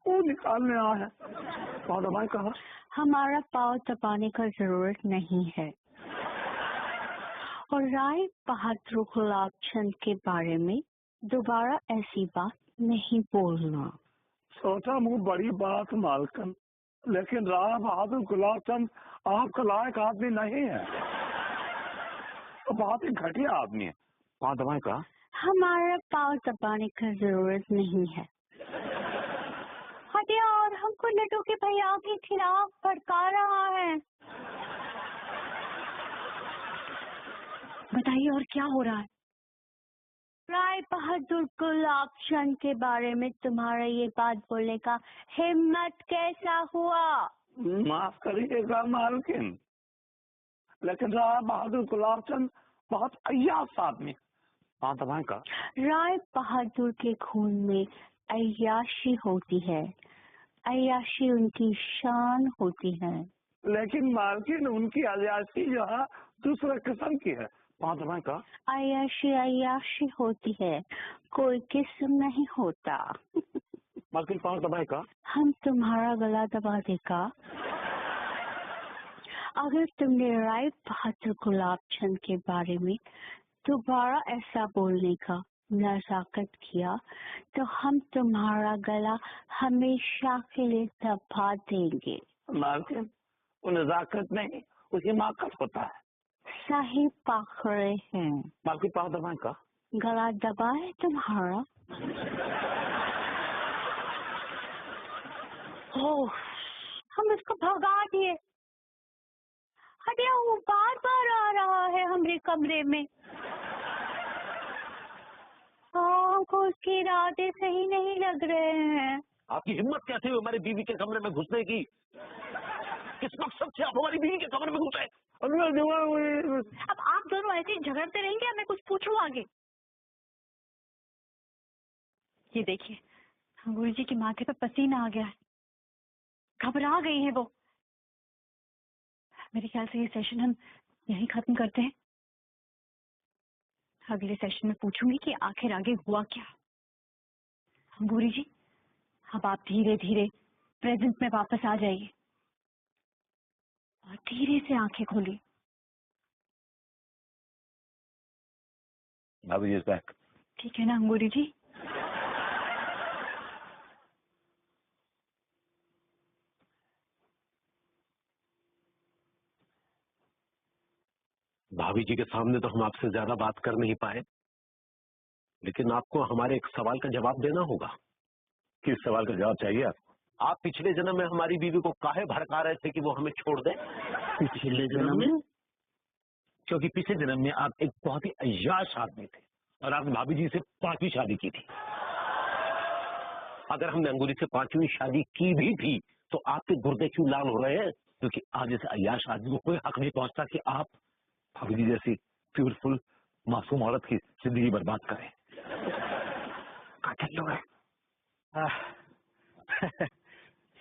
वो निकालने आया है। पाँव दबाएं कहा? हमारा पाँव दबाने का जरूरत नहीं है, और राय बहादुर गुलाब चंद के बारे में दोबारा ऐसी बात नहीं बोलना। छोटा मुंह बड़ी बात मालकन, लेकिन राय बहादुर गुलाब चंद आपका लायक आदमी नहीं है, तो बहुत ही घटिया आदमी है। पाँव दबाएं कहा? हमारा पाँव दबाने का जरूरत नहीं है। हटिया, और हमको लड्डू के भैया के खिलाफ भड़का रहा है। बताइए और क्या हो रहा है? राय बहादुर गुलाब चंद के बारे में तुम्हारा ये बात बोलने का हिम्मत कैसा हुआ? माफ करिएगा मालकिन, लेकिन राय बहादुर गुलाब चंद बहुत अय्याश आदमी। पाँव दबाएं कहा? राय बहादुर के खून में अय्याशी होती है, अय्याशी उनकी शान होती है। लेकिन मालकिन उनकी अय्याशी जो है दूसरे किस्म की है। पाँव दबाएं कहा? अय्याशी अय्याशी होती है, कोई किस्म नहीं होता। मालकिन पाँव दबाएं कहा? हम तुम्हारा गला दबा देगा अगर तुमने राय बहादुर गुलाब चंद के बारे में दोबारा ऐसा बोलने का नजाकत किया, तो हम तुम्हारा गला हमेशा के लिए दबा देंगे। मालकिन, वो नजाकत नहीं, उसकी हिमाकत होता है। सही पकड़े हैं। मालकिन पाँव दबाएं कहा? गला दबाए तुम्हारा। ओह, हम इसको भगा दिए। अरे वो बार बार आ रहा है हमारे कमरे में। हमको उसके इरादे सही नहीं लग रहे हैं। आपकी हिम्मत कैसे हुई हमारी बीवी के कमरे में घुसने की? किस मकसद से आप हमारी बीवी के कमरे में घुसे? अब आप दोनों ऐसे ही झगड़ते रहेंगे या मैं कुछ पूछूं आगे? ये देखिए, अंगूरी जी के माथे पे पसीना आ गया है, घबरा गई है वो। मेरे ख्याल से ये सेशन हम यहीं खत्म करते हैं। अगले सेशन में पूछूंगी कि आखिर आगे हुआ क्या। अंगूरी जी, अब आप धीरे धीरे प्रेजेंट में वापस आ जाइए और धीरे से आंखें खोलिए। भाभी जी इज बैक। ठीक है ना अंगूरी जी? भाभी जी के सामने तो हम आपसे ज्यादा बात कर नहीं पाए, लेकिन आपको हमारे एक सवाल का जवाब देना होगा। किस सवाल का जवाब चाहिए आपको? आप पिछले जन्म में हमारी बीवी को काहे भड़का रहे थे कि वो हमें छोड़ दे? पिछले जन्म में? क्योंकि पिछले जन्म में आप एक बहुत ही अय्याश आदमी थे और आपने भाभी जी से 5वीं शादी की थी। अगर हमने अंगूरी से 5वीं शादी की भी थी तो आपके गुर्दे क्यों लाल हो रहे हैं? क्योंकि आज जैसे अय्याश आदमी को कोई हक नहीं पहुंचता कि आप भाभी जी जैसी ब्यूटीफुल मासूम औरत की जिंदगी बर्बाद करें।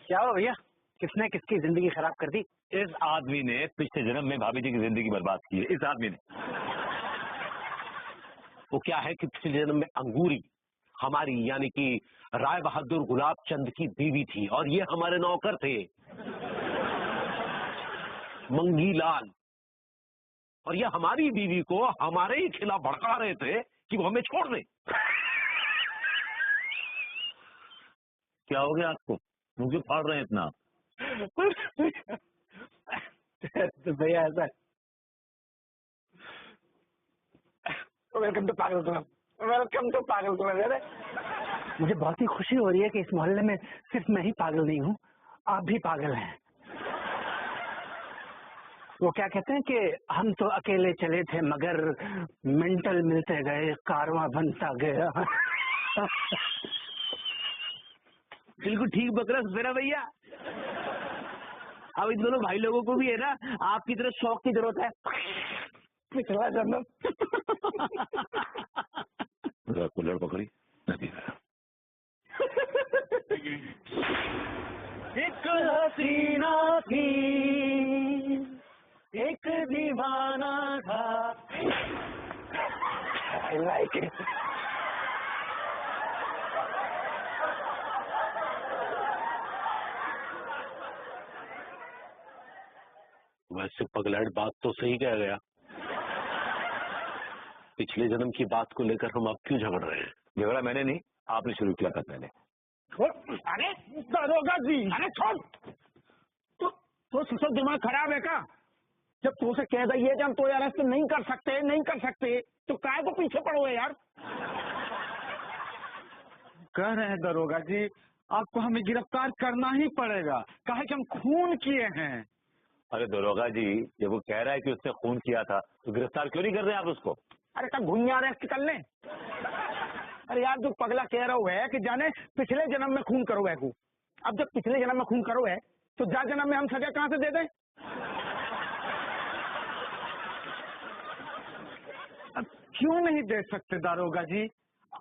क्या हो भैया, किसने किसकी जिंदगी खराब कर दी? इस आदमी ने पिछले जन्म में भाभी जी की जिंदगी बर्बाद की है। इस आदमी ने। वो क्या है कि पिछले जन्म में अंगूरी हमारी यानी कि राय बहादुर गुलाब चंद की बीवी थी और ये हमारे नौकर थे मंगी लाल, और ये हमारी बीवी को हमारे ही खिलाफ भड़का रहे थे कि वो हमें छोड़ दे। क्या हो गया आपको? मुंह क्यों फाड़ रहे हैं इतना? तो भैया ऐसा, वेलकम टू पागल क्लब, वेलकम टू पागल क्लब। मुझे बहुत ही खुशी हो रही है कि इस मोहल्ले में सिर्फ मैं ही पागल नहीं हूँ, आप भी पागल हैं। वो क्या कहते हैं कि हम तो अकेले चले थे मगर मेंटल मिलते गए, कारवां बनता गया। बिल्कुल ठीक बकरा मेरा भैया। अब इन दोनों भाई लोगों को भी है ना आपकी तरह शौक की जरूरत है। पिछला जन्म कुल्हड़ पकड़ी नहीं। एक हसीना थी, एक दीवाना था। I like it. वैसे पगलैट बात तो सही कह गया। पिछले जन्म की बात को लेकर हम अब क्यों झगड़ रहे हैं? झगड़ा मैंने नहीं, आपने शुरू किया था पहले। अरे दरोगा जी, अरे छोड़, तो सब दिमाग खराब है क्या? जब तू से कह दिए कि हम तो अरेस्ट नहीं कर सकते तो काय को पीछे पड़ो यार। कह रहे हैं दरोगा जी, आपको हमें गिरफ्तार करना ही पड़ेगा, कहा कि हम खून किए हैं। अरे दरोगा जी, जब वो कह रहा है कि उसने खून किया था तो गिरफ्तार क्यों नहीं कर रहे आप उसको? अरे कब घुइयां अरेस्ट कर लें? अरे यार जो पगला कह रहा है कि जाने पिछले जन्म में खून करो है को। अब जब पिछले जन्म में खून करो है तो जा जन्म में हम सजा कहां से दे दें? अब क्यों नहीं दे सकते दारोगा जी?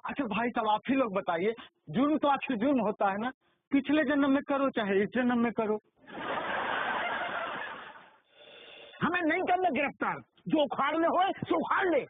अच्छा भाई साहब आप ही लोग बताइए, जुर्म तो आखिर जुर्म होता है ना, पिछले जन्म में करो चाहे इस जन्म में करो। हमें नहीं करना गिरफ्तार, जो उखाड़ने होए सो उखाड़ ले।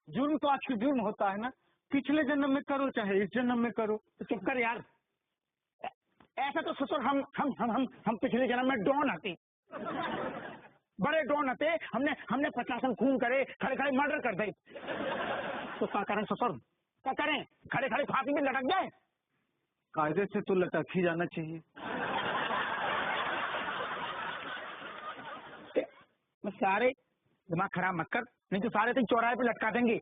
जुर्म तो आखिर जुर्म होता है ना, पिछले जन्म में करो चाहे इस जन्म में करो। तो चुप कर यार, ऐसा तो ससुर हम पिछले जन्म में डॉन आते, बड़े डॉन आते, हमने 50 खून करे, खड़े खड़े मर्डर कर दे। तो क्या करें ससुर, क्या करें? खड़े खड़े फांसी में लटक जाए? कायदे से तो लटक ही जाना चाहिए। सारे दिमाग खराब मत कर, नहीं तो सारे तुम चौराहे पे लटका देंगे।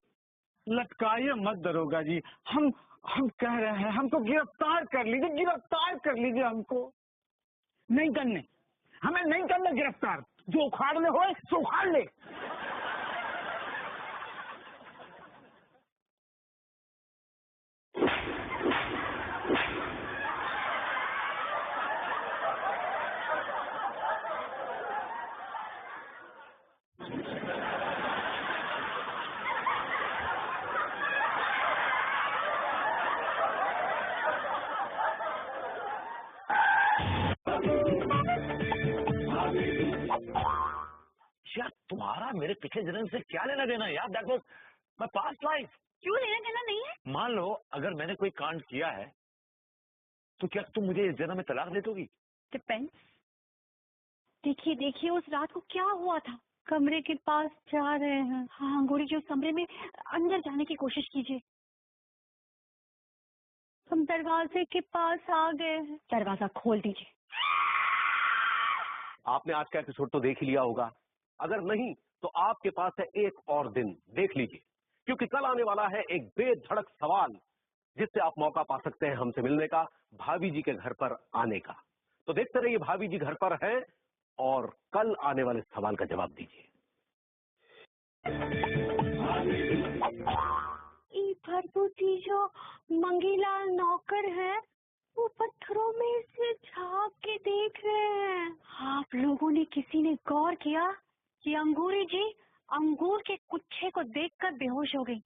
लटकाइए मत दरोगा जी, हम कह रहे हैं हमको गिरफ्तार कर लीजिए, गिरफ्तार कर लीजिए हमको। नहीं करने, हमें नहीं करना गिरफ्तार, जो उखाड़ने हो सो उखाड़ ले। यार तुम्हारा मेरे पिछले जन्म से क्या लेना देना यार, that was my past life. क्यों लेना देना नहीं है? मान लो अगर मैंने कोई कांड किया है तो क्या तुम मुझे इस जन्म में तलाक दे दोगी? डिपेंड्स। देखिए देखिए उस रात को क्या हुआ था। कमरे के पास जा रहे हैं। हाँ अंगूरी जी, उस कमरे में अंदर जाने की कोशिश कीजिए। हम दरवाजे के पास आ गए हैं। दरवाजा खोल दीजिए। आपने आज का एपिसोड तो देख ही लिया होगा, अगर नहीं तो आपके पास है एक और दिन, देख लीजिए, क्योंकि कल आने वाला है एक बेधड़क सवाल जिससे आप मौका पा सकते हैं हमसे मिलने का, भाभी जी के घर पर आने का। तो देखते रहिए भाभी जी घर पर है और कल आने वाले सवाल का जवाब दीजिए। भरपूती जो मंगीलाल नौकर है वो पत्थरों में से झांक के देख रहे हैं। आप लोगों ने किसी ने गौर किया कि अंगूरी जी अंगूर के गुच्छे को देखकर बेहोश हो गई?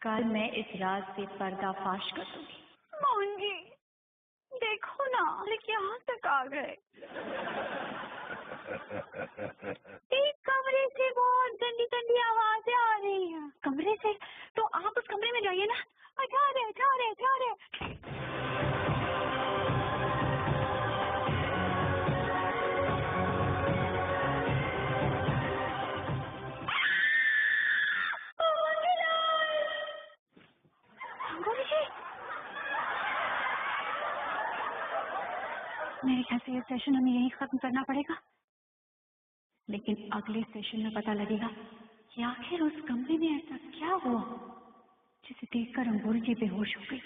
कल मैं इस राज से पर्दाफाश कर दूंगी। मोहन जी देखो ना, लेकिन यहाँ तक आ गए। एक कमरे से बहुत गंदी गंदी आवाजें आ रही हैं। कमरे से? तो आप उस कमरे में जाइए ना। जा रहे। मेरे ख्याल से ये सेशन हमें यही खत्म करना पड़ेगा, लेकिन अगले सेशन में पता लगेगा कि आखिर उस कमरे में ऐसा क्या हुआ जिसे देखकर अंगूरी जी बेहोश हो गई।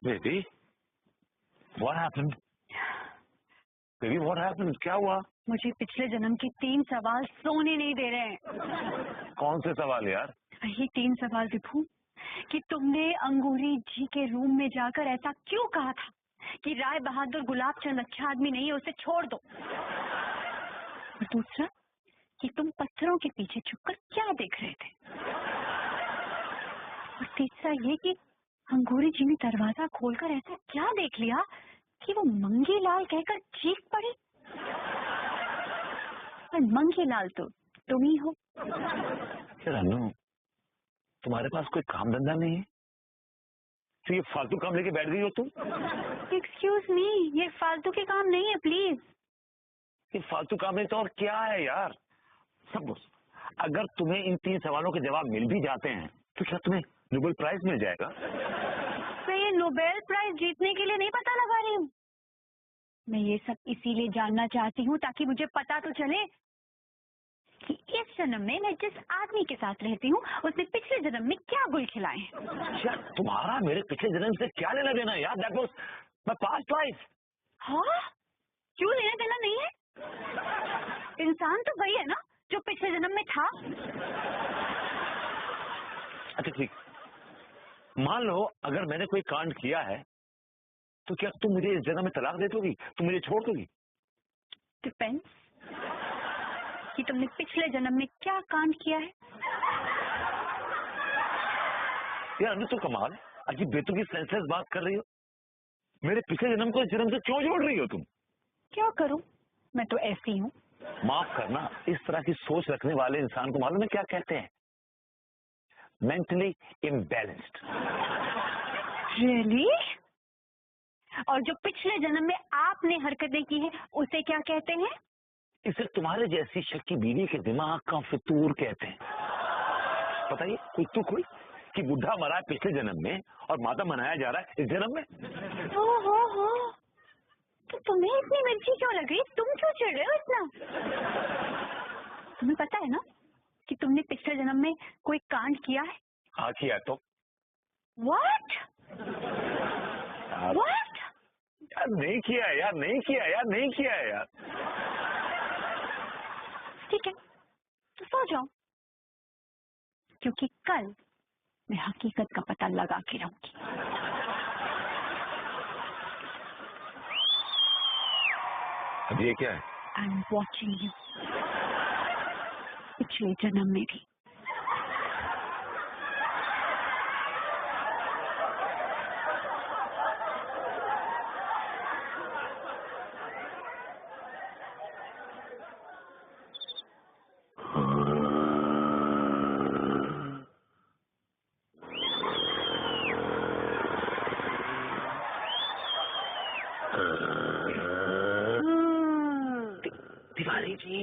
Baby what happened? Baby what happened? क्या हुआ? मुझे पिछले जन्म के 3 सवाल सोने नहीं दे रहे हैं। कौन से सवाल यार? वही 3 सवाल विभू, कि तुमने अंगूरी जी के रूम में जाकर ऐसा क्यों कहा था कि राय बहादुर गुलाब चंद अच्छा आदमी नहीं है, उसे छोड़ दो। और दूसरा कि तुम पत्थरों के पीछे छुपकर क्या देख रहे थे। और तीसरा ये कि अंगूरी जी ने दरवाजा खोलकर ऐसा क्या देख लिया कि वो मंगीलाल कहकर चीख पड़ी। और मंगीलाल तो तुम ही हो। अनु, तुम्हारे पास कोई काम धंधा नहीं है तो ये फालतू काम लेके बैठ गई हो तुम? एक्सक्यूज मी, ये फालतू के काम नहीं है प्लीज। ये फालतू काम नहीं तो और क्या है यार? सब अगर तुम्हें इन 3 सवालों के जवाब मिल भी जाते हैं तो क्या तुम्हें नोबेल प्राइज मिल जाएगा? मैं ये नोबेल प्राइज जीतने के लिए नहीं पता लगा रही हूँ। मैं ये सब इसीलिए जानना चाहती हूँ ताकि मुझे पता तो चले कि इस जन्म में मैं जिस आदमी के साथ रहती हूँ उसने पिछले जन्म में क्या गुल खिलाए हैं। यार तुम्हारा मेरे पिछले जन्म से क्या लेना देना यार? That was my past life. हाँ, क्यों लेना देना नहीं है? इंसान तो वही है ना जो पिछले जन्म में था। अच्छा ठीक, मान लो अगर मैंने कोई कांड किया है तो क्या तुम मुझे इस जन्म में तलाक दे दोगी? तुम मुझे छोड़ दोगी? डिपेंड्स कि तुमने पिछले जन्म में क्या कांड किया है। यार अनु तो कमाल, अजीब बेतुकी सेंसलेस बात कर रही हो। मेरे पिछले जन्म को इस जन्म से क्यों जोड़ रही हो तुम? क्या करूं, मैं तो ऐसी हूँ। माफ करना, इस तरह की सोच रखने वाले इंसान को मालूम है क्या कहते हैं? Mentally imbalanced. रियली? और जो पिछले जन्म में आपने हरकतें की है उसे क्या कहते हैं? इसे तुम्हारे जैसी शक्की बीवी के दिमाग का फितूर कहते हैं। बताइए कोई तुक हुई कि बुढ़ा मरा है पिछले जन्म में और माता मनाया जा रहा है इस जन्म में? हो तो तुम्हें इतनी मिर्ची क्यों लग रही? तुम क्यों चिढ़ रहे हो इतना? तुम्हें पता है ना कि तुमने पिछले जन्म में कोई कांड किया है? हाँ किया तो। What? यार नहीं किया यार, नहीं किया यार, नहीं किया यार। ठीक है तो सो जाओ, क्योंकि कल मैं हकीकत का पता लगा के रहूंगी। अब ये क्या है? आई एम वॉचिंग यू, पिछले जन्म में भी। तिवारी जी,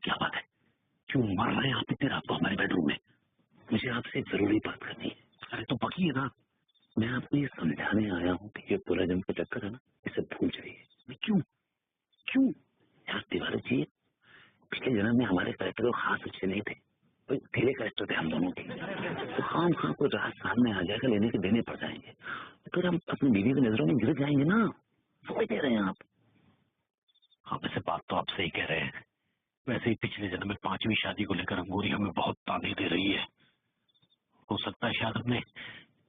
क्या बात है? क्यों मर रहे हैं आप इतने रात को हमारे बेडरूम में? मुझे आपसे एक जरूरी बात करनी है। अरे तो पकी है ना, मैं आपको ये समझाने आया हूँ कि ये पूरा जन्म का चक्कर है ना, इसे भूल जाइए। मैं क्यों यार तिवारी जी, पिछले जन्म में हमारे कैरेक्टर खास अच्छे नहीं थे, तो तेरे कैरेक्टर थे हम दोनों के। तो खाम को रात सामने आ जाएगा, लेने के देने पड़ जाएंगे, तो हम अपनी बीवी की नजरों में गिर जाएंगे ना। समझ दे रहे हैं आप? हाँ वैसे बात तो आप सही कह रहे हैं। वैसे ही पिछले जन्म में 5वीं शादी को लेकर अंगूरी हमें बहुत ताने दे रही है। हो सकता है शायद हमने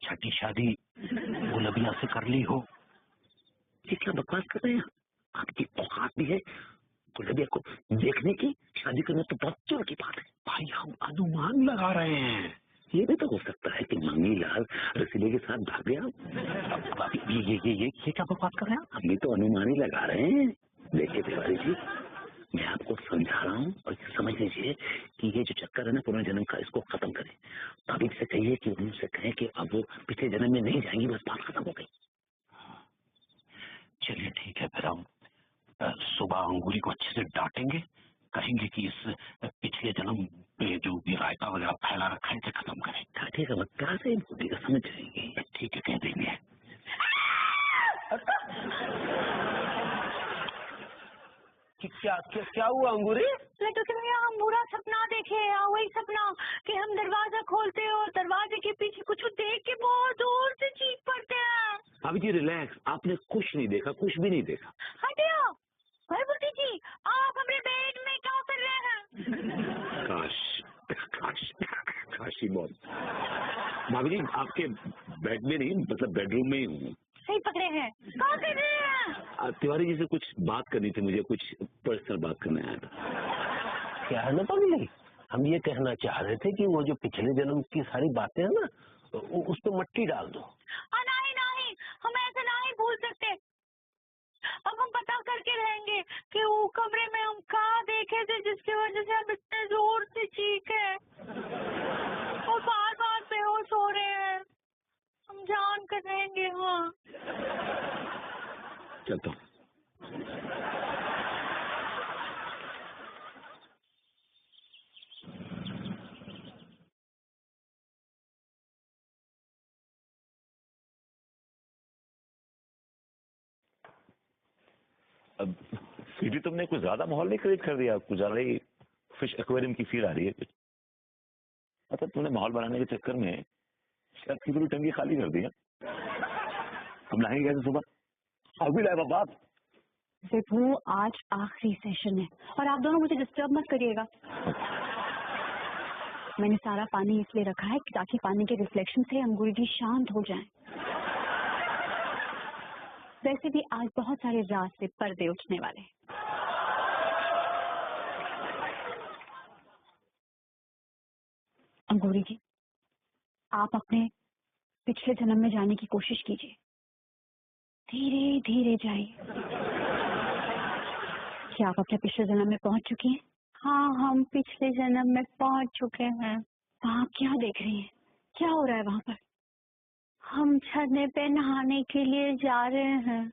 6ठी शादी गुलबिया से कर ली हो। ये क्या बकवास कर रहे हैं? आपकी औकात भी है गुलबिया को देखने की? शादी करना तो बहुत दूर की बात है। भाई हम अनुमान लगा रहे हैं। ये भी तो हो सकता है कि मंगी लाल रसीले के साथ भाग गया। ये क्या बकवास कर रहे हैं? हम भी तो अनुमान ही लगा रहे हैं। देखिए तिवारी जी, मैं आपको समझा रहा हूँ और समझ लीजिए कि ये जो चक्कर है ना पुनर्जन्म का, इसको खत्म करें। भाभी से कहिए कि उनसे कहें कि अब वो पिछले जन्म में नहीं जाएंगी, बस बात खत्म हो गई। चलिए ठीक है, फिर हम सुबह अंगूरी को अच्छे से डांटेंगे, कहेंगे कि इस पिछले जन्म पे जो भी रायता वगैरह फैला रखा है इसे खत्म करें। डांटेगा मत, प्यार से बोलेगा, समझ जाएंगे। ठीक है, कह देंगे। क्या हुआ अंगूरी? लड्डू के भैया, हम बुरा सपना देखे। वही सपना कि हम दरवाजा खोलते हैं और दरवाजे के पीछे कुछ देख के बहुत दूर से चीख पड़ते हैं। अभी जी रिलैक्स, आपने कुछ नहीं देखा, कुछ भी नहीं देखा। हटियो भरभूति जी, आप हमारे बेड में क्या कर रहे हैं? काशी मौत। भाभी जी आपके बेड में नहीं, मतलब बेडरूम में ही हूँ। सही पकड़े हैं। क्या कर रहे हैं? तिवारी जी से कुछ बात करनी थी मुझे, कुछ पर्सनल बात करने आया था। क्या है ना पगली, हम ये कहना चाह रहे थे कि वो जो पिछले जन्म की सारी बातें हैं ना, उस पर मट्टी डाल दो। नहीं, हम ऐसे नहीं भूल सकते। अब हम पता करके रहेंगे कि वो कमरे में हम क्या देखे थे जिसकी वजह से हम इतने जोर से चीखे और बार बार बेहोश हो रहे हैं। हम जान कर रहेंगे। हाँ चलता हूँ। अब सीधी तुमने कुछ ज्यादा माहौल नहीं क्रिएट कर दिया, कुछ ज्यादा ही फिश एक्वेरियम की फील आ रही है कुछ। मतलब तुमने माहौल बनाने के चक्कर में शायद की पूरी टंकी खाली कर दी है। हम नहाएंगे कैसे सुबह? अभी लाए बाप। विभू, आज आखिरी सेशन है और आप दोनों मुझे डिस्टर्ब मत करिएगा। मैंने सारा पानी इसलिए रखा है ताकि पानी के रिफ्लेक्शन से अंगूरी जी शांत हो जाएं। वैसे भी आज बहुत सारे राज से पर्दे उठने वाले हैं। अंगूरी जी, आप अपने पिछले जन्म में जाने की कोशिश कीजिए, धीरे धीरे जाइए। क्या आप अपने पिछले जन्म में पहुंच चुकी हैं? हाँ, हम पिछले जन्म में पहुंच चुके हैं। वहाँ क्या देख रही हैं? क्या हो रहा है वहाँ पर? हम झरने पे नहाने के लिए जा रहे हैं।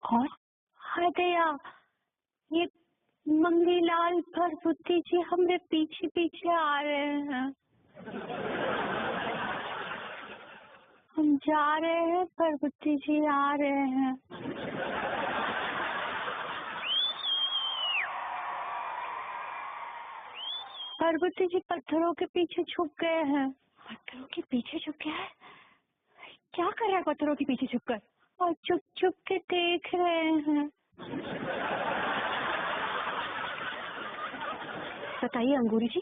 और हदया, ये मंगीलाल भरभुति जी हमरे पीछे पीछे आ रहे हैं। हम जा रहे हैं, भरभुति जी आ रहे हैं। भरभुति जी पत्थरों के पीछे छुप गए हैं। पत्थरों के पीछे छुप गया है? क्या कर रहा है पत्थरों के पीछे छुपकर? और चुप चुप के देख रहे हैं। बताइए अंगूरी जी,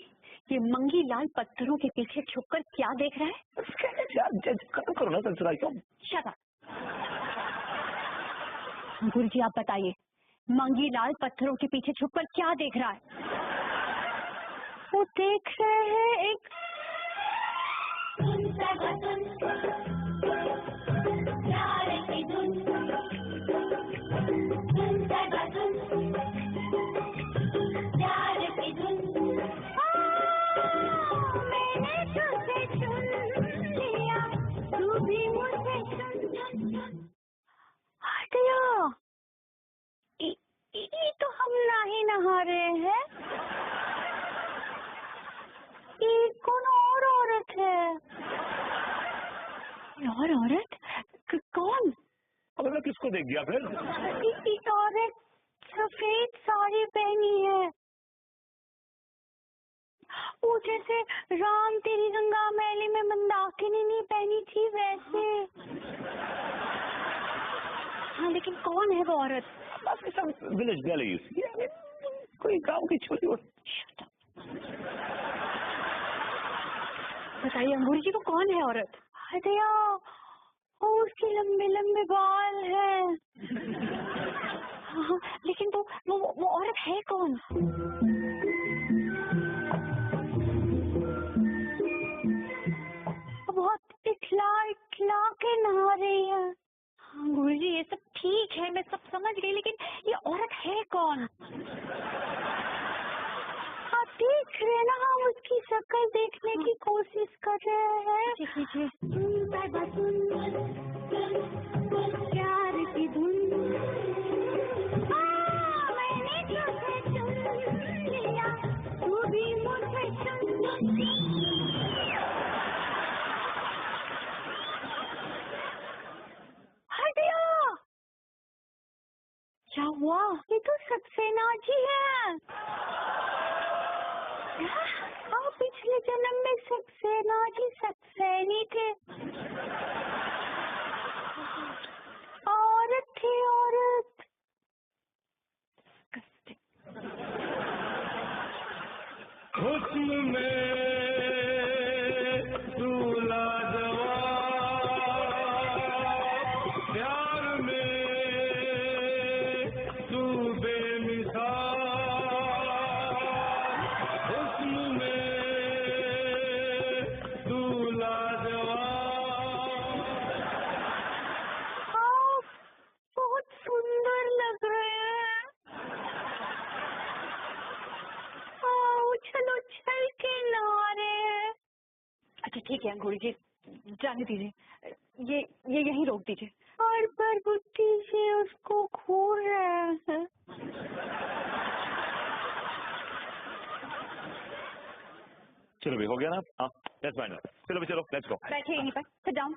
ये मंगीलाल पत्थरों के पीछे छुपकर क्या देख रहा है? खत्म करो ना सिलसिला क्यों? Shut up. अंगूरी जी आप बताइए, मंगीलाल पत्थरों के पीछे छुपकर क्या देख रहा है? वो देख रहे हैं एक ये तो हम नहीं नहा रहे हैं। ये कौन और औरत है? और औरत? कौन? अब मैं किसको देख गया फिर? इस औरत सफेद साड़ी पहनी है, वो जैसे राम तेरी गंगा मैली में मंदाकिनी नहीं पहनी थी वैसे। हाँ, लेकिन कौन है वो औरत? विलेज गर्ल, कोई गांव की छोटी। बताइए अंगूरी जी, वो कौन है औरत? हदया, उसके लंबे लंबे बाल हैं। हाँ, लेकिन वो औरत है कौन? बहुत इठला इठला के नहा रही है। अंगूरी जी ये सब ठीक है, मैं सब समझ गई, लेकिन ये औरत है कौन? आप देख रहे हैं ना, हम उसकी शक्ल देखने की कोशिश कर रहे हैं। प्यार की धुन, मैंने तुझे चुन लिया, तू भी मुझे चुन। हटिया, क्या हुआ? ये तो सक्सेना जी है। आप पिछले जन्म में सक्सेना जी सक्सेनी थे। औरत थी औरत। हुस्न में तू लाजवाब, प्यार में तू बेमिसाल, हुस्न में तू लाजवाब। आप बहुत सुंदर लग रहे हैं। उछल उछल के नहा रहे हैं। अच्छा ठीक है अंगूरी जी, जाने दीजिए, ये यहीं रोक दीजिए। और भरभुति से उसको घूर रहे हैं। चलो भी हो गया ना? हाँ, लेट्स फाइनल। चलो भी चलो, लेट्स गो। बैठिए यहीं पर, सिट डाउन।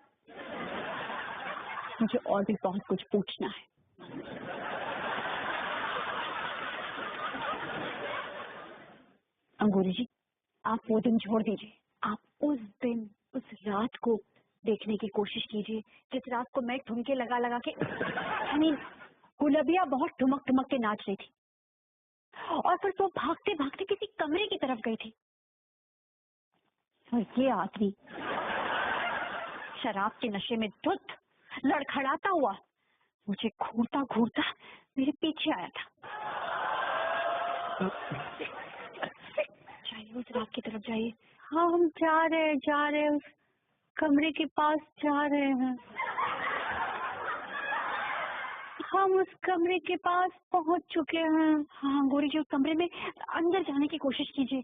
मुझे और भी बहुत कुछ पूछना है। अंगूरी जी, आप वो दिन छोड़ दीजिए। आप उस दिन, उस रात को देखने की कोशिश कीजिए जिस रात को मैं ठुमके लगा लगा के गुलबिया बहुत ठुमक ठुमक के नाच रही थी, और फिर वो भागते भागते किसी कमरे की तरफ गई थी, और ये आदमी शराब के नशे में धुत लड़खड़ाता हुआ मुझे घूरता घूरता मेरे पीछे आया था। जाइए उस रात की तरफ जाइए। हाँ हम जा रहे हैं उस कमरे के पास जा रहे हैं। हम उस कमरे के पास पहुंच चुके हैं। हाँ गौरी जी उस कमरे में अंदर जाने की कोशिश कीजिए।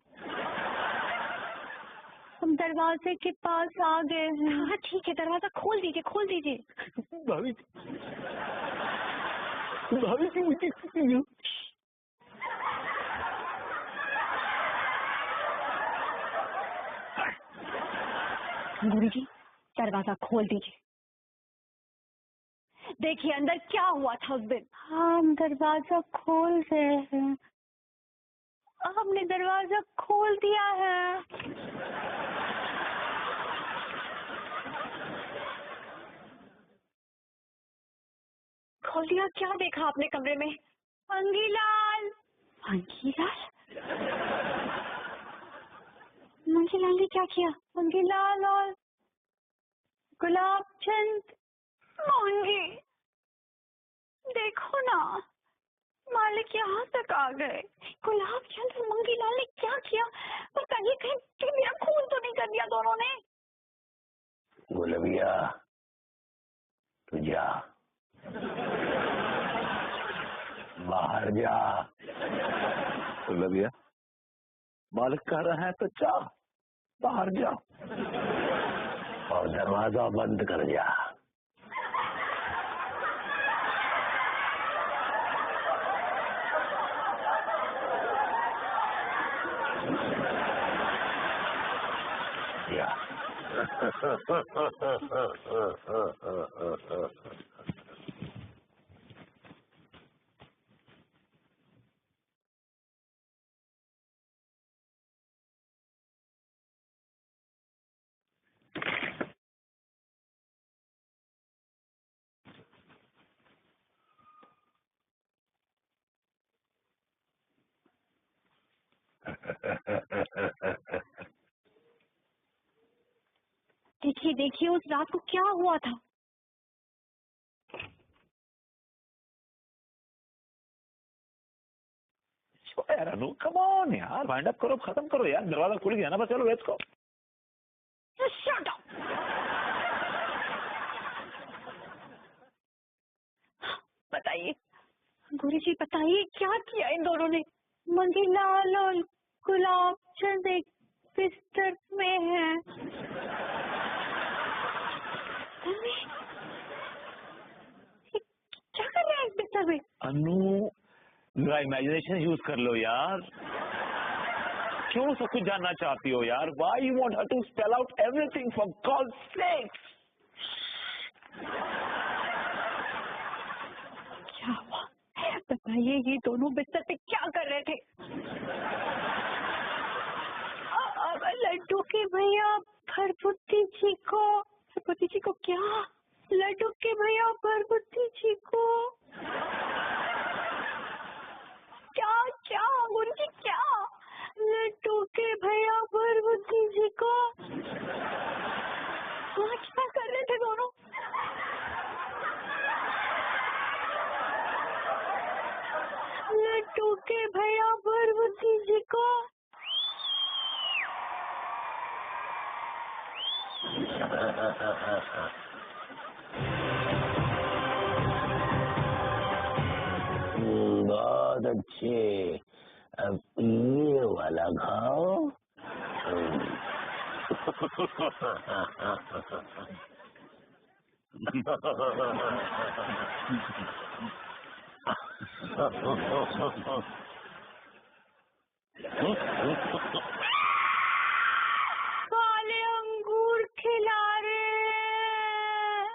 हम दरवाजे के पास आ गए हैं। हाँ ठीक है दरवाजा खोल दीजिए भाभी जी मुझे गौरी जी दरवाजा खोल दीजिए। देखिए अंदर क्या हुआ था उस दिन। हम दरवाजा खोल रहे हैं। हमने दरवाजा खोल दिया है। खोल दिया। क्या देखा आपने कमरे में? मंगीलाल ने क्या किया? मंगीलाल और गुलाब चंद। मंगी देखो ना मालिक यहाँ तक आ गए। गुलाब चंद और मंगीलाल ने क्या किया? बताइए कहीं मेरा खून तो नहीं कर दिया दोनों ने? गुलबिया तू जा, बाहर जा। गुलबिया मालिक कह रहा है तो जा, बाहर जा और दरवाजा बंद कर जा। या। देखिए उस रात को क्या हुआ था। यार अनु कम ऑन यार, वाइंड अप करो, खत्म करो यार, दरवाजा खुल गया ना, बस चलो लेट्स गो। Shut up. बताइए गौरी जी बताइए क्या किया इन दोनों ने? मंगीलाल और गुलाब चंद एक बिस्तर में है। क्या कर रहे हैं इस बिस्तर में? अनु जरा इमेजिनेशन यूज कर लो यार, क्यों सब कुछ जानना चाहती हो यार? Why you want her to spell out everything for God's sake? क्या हुआ बताइए, ये दोनों बिस्तर पे क्या कर रहे थे? लड्डू के भैया भरभुट्टी जी को क्या? लड्डू के भैया भरभुट्टी जी को क्या गौरी जी क्या? लड्डू के भैया भरभुट्टी जी को क्या कर रहे थे दोनों? लड्डू के भैया भरभुट्टी जी को बहुत अच्छे, अब ये वाला खाओ। काले अंगूर खिला रहे हैं।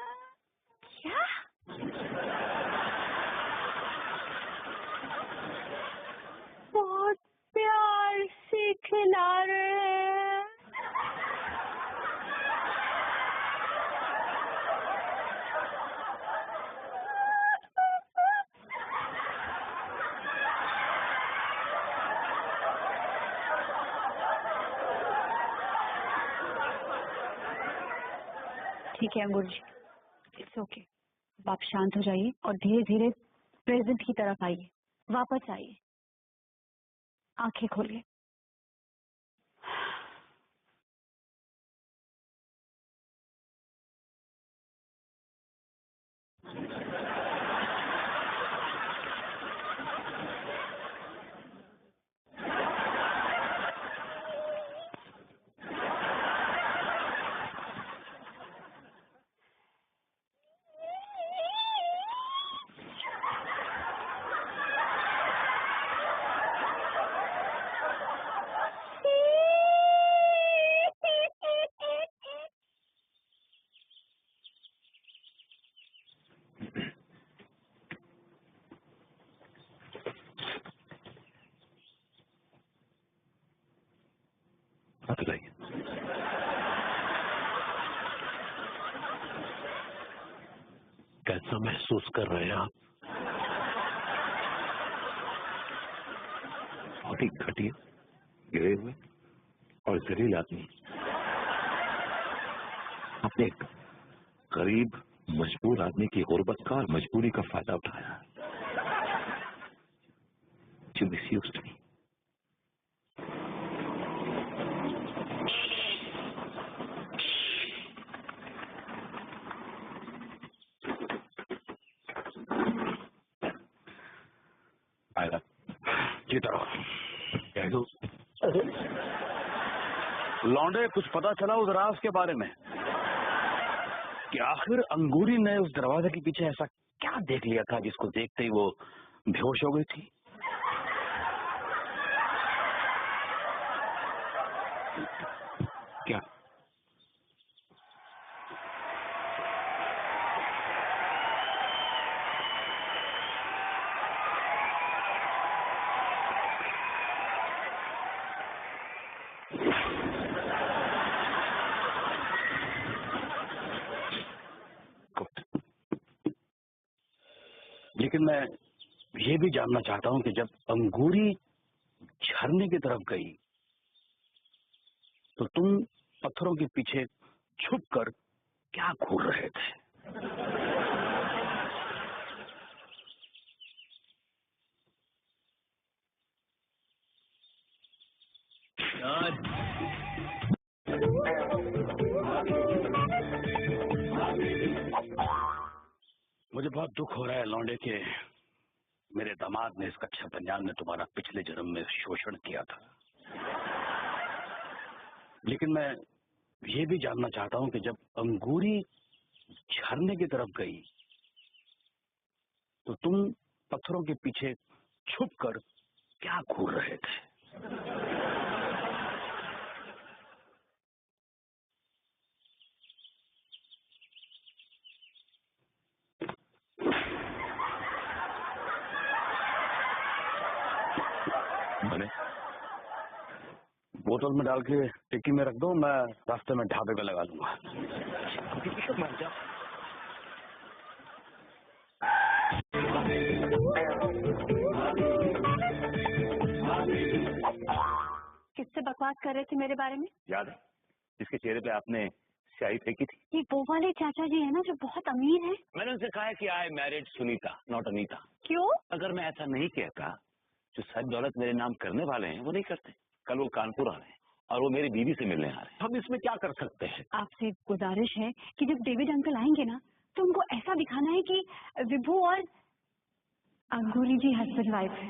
क्या? बहुत प्यार से खिला रहे हैं। ठीक है अंगूर जी, इट्स ओके। आप शांत हो जाइए और धीरे धीरे प्रेजेंट की तरफ आइए, वापस आइए। आंखें खोलिए। कैसा महसूस कर रहे हैं आप? बहुत ही घटिया, गिरे हुए और जलील आदमी। आपने एक गरीब मजबूर आदमी की गुर्बत का और मजबूरी का फायदा उठाया। You misused me. आएगा जीता रहो। कह दो लौंडे, कुछ पता चला उस राज के बारे में कि आखिर अंगूरी ने उस दरवाजे के पीछे ऐसा क्या देख लिया था जिसको देखते ही वो बेहोश हो गई थी? क्या? लेकिन मैं ये भी जानना चाहता हूं कि जब अंगूरी झरने की तरफ गई तो तुम पत्थरों के पीछे छुपकर क्या घूर रहे थे? मुझे बहुत दुख हो रहा है लौंडे के मेरे दामाद ने इस कच्चा बनियान में तुम्हारा पिछले जन्म में शोषण किया था। लेकिन मैं ये भी जानना चाहता हूं कि जब अंगूरी झरने की तरफ गई तो तुम पत्थरों के पीछे छुपकर क्या घूर रहे थे? मैंने बोतल में डाल के टिक्की में रख दो, मैं रास्ते में ढाबे पे लगा लूंगा। किससे बकवास कर रहे थे मेरे बारे में? याद है जिसके चेहरे पे आपने स्याही फेंकी थी? ये वो वाले चाचा जी है ना जो बहुत अमीर हैं? मैंने उनसे कहा है कि I married Sunita not Anita. क्यों? अगर मैं ऐसा नहीं कहता, जो सच दौलत मेरे नाम करने वाले हैं वो नहीं करते। कल वो कानपुर आ रहे हैं और वो मेरी बीवी से मिलने आ रहे हैं। हम इसमें क्या कर सकते हैं? आपसे गुजारिश है कि जब डेविड अंकल आएंगे ना तो उनको ऐसा दिखाना है कि विभू और अंगूरी जी हस्बैंड वाइफ है।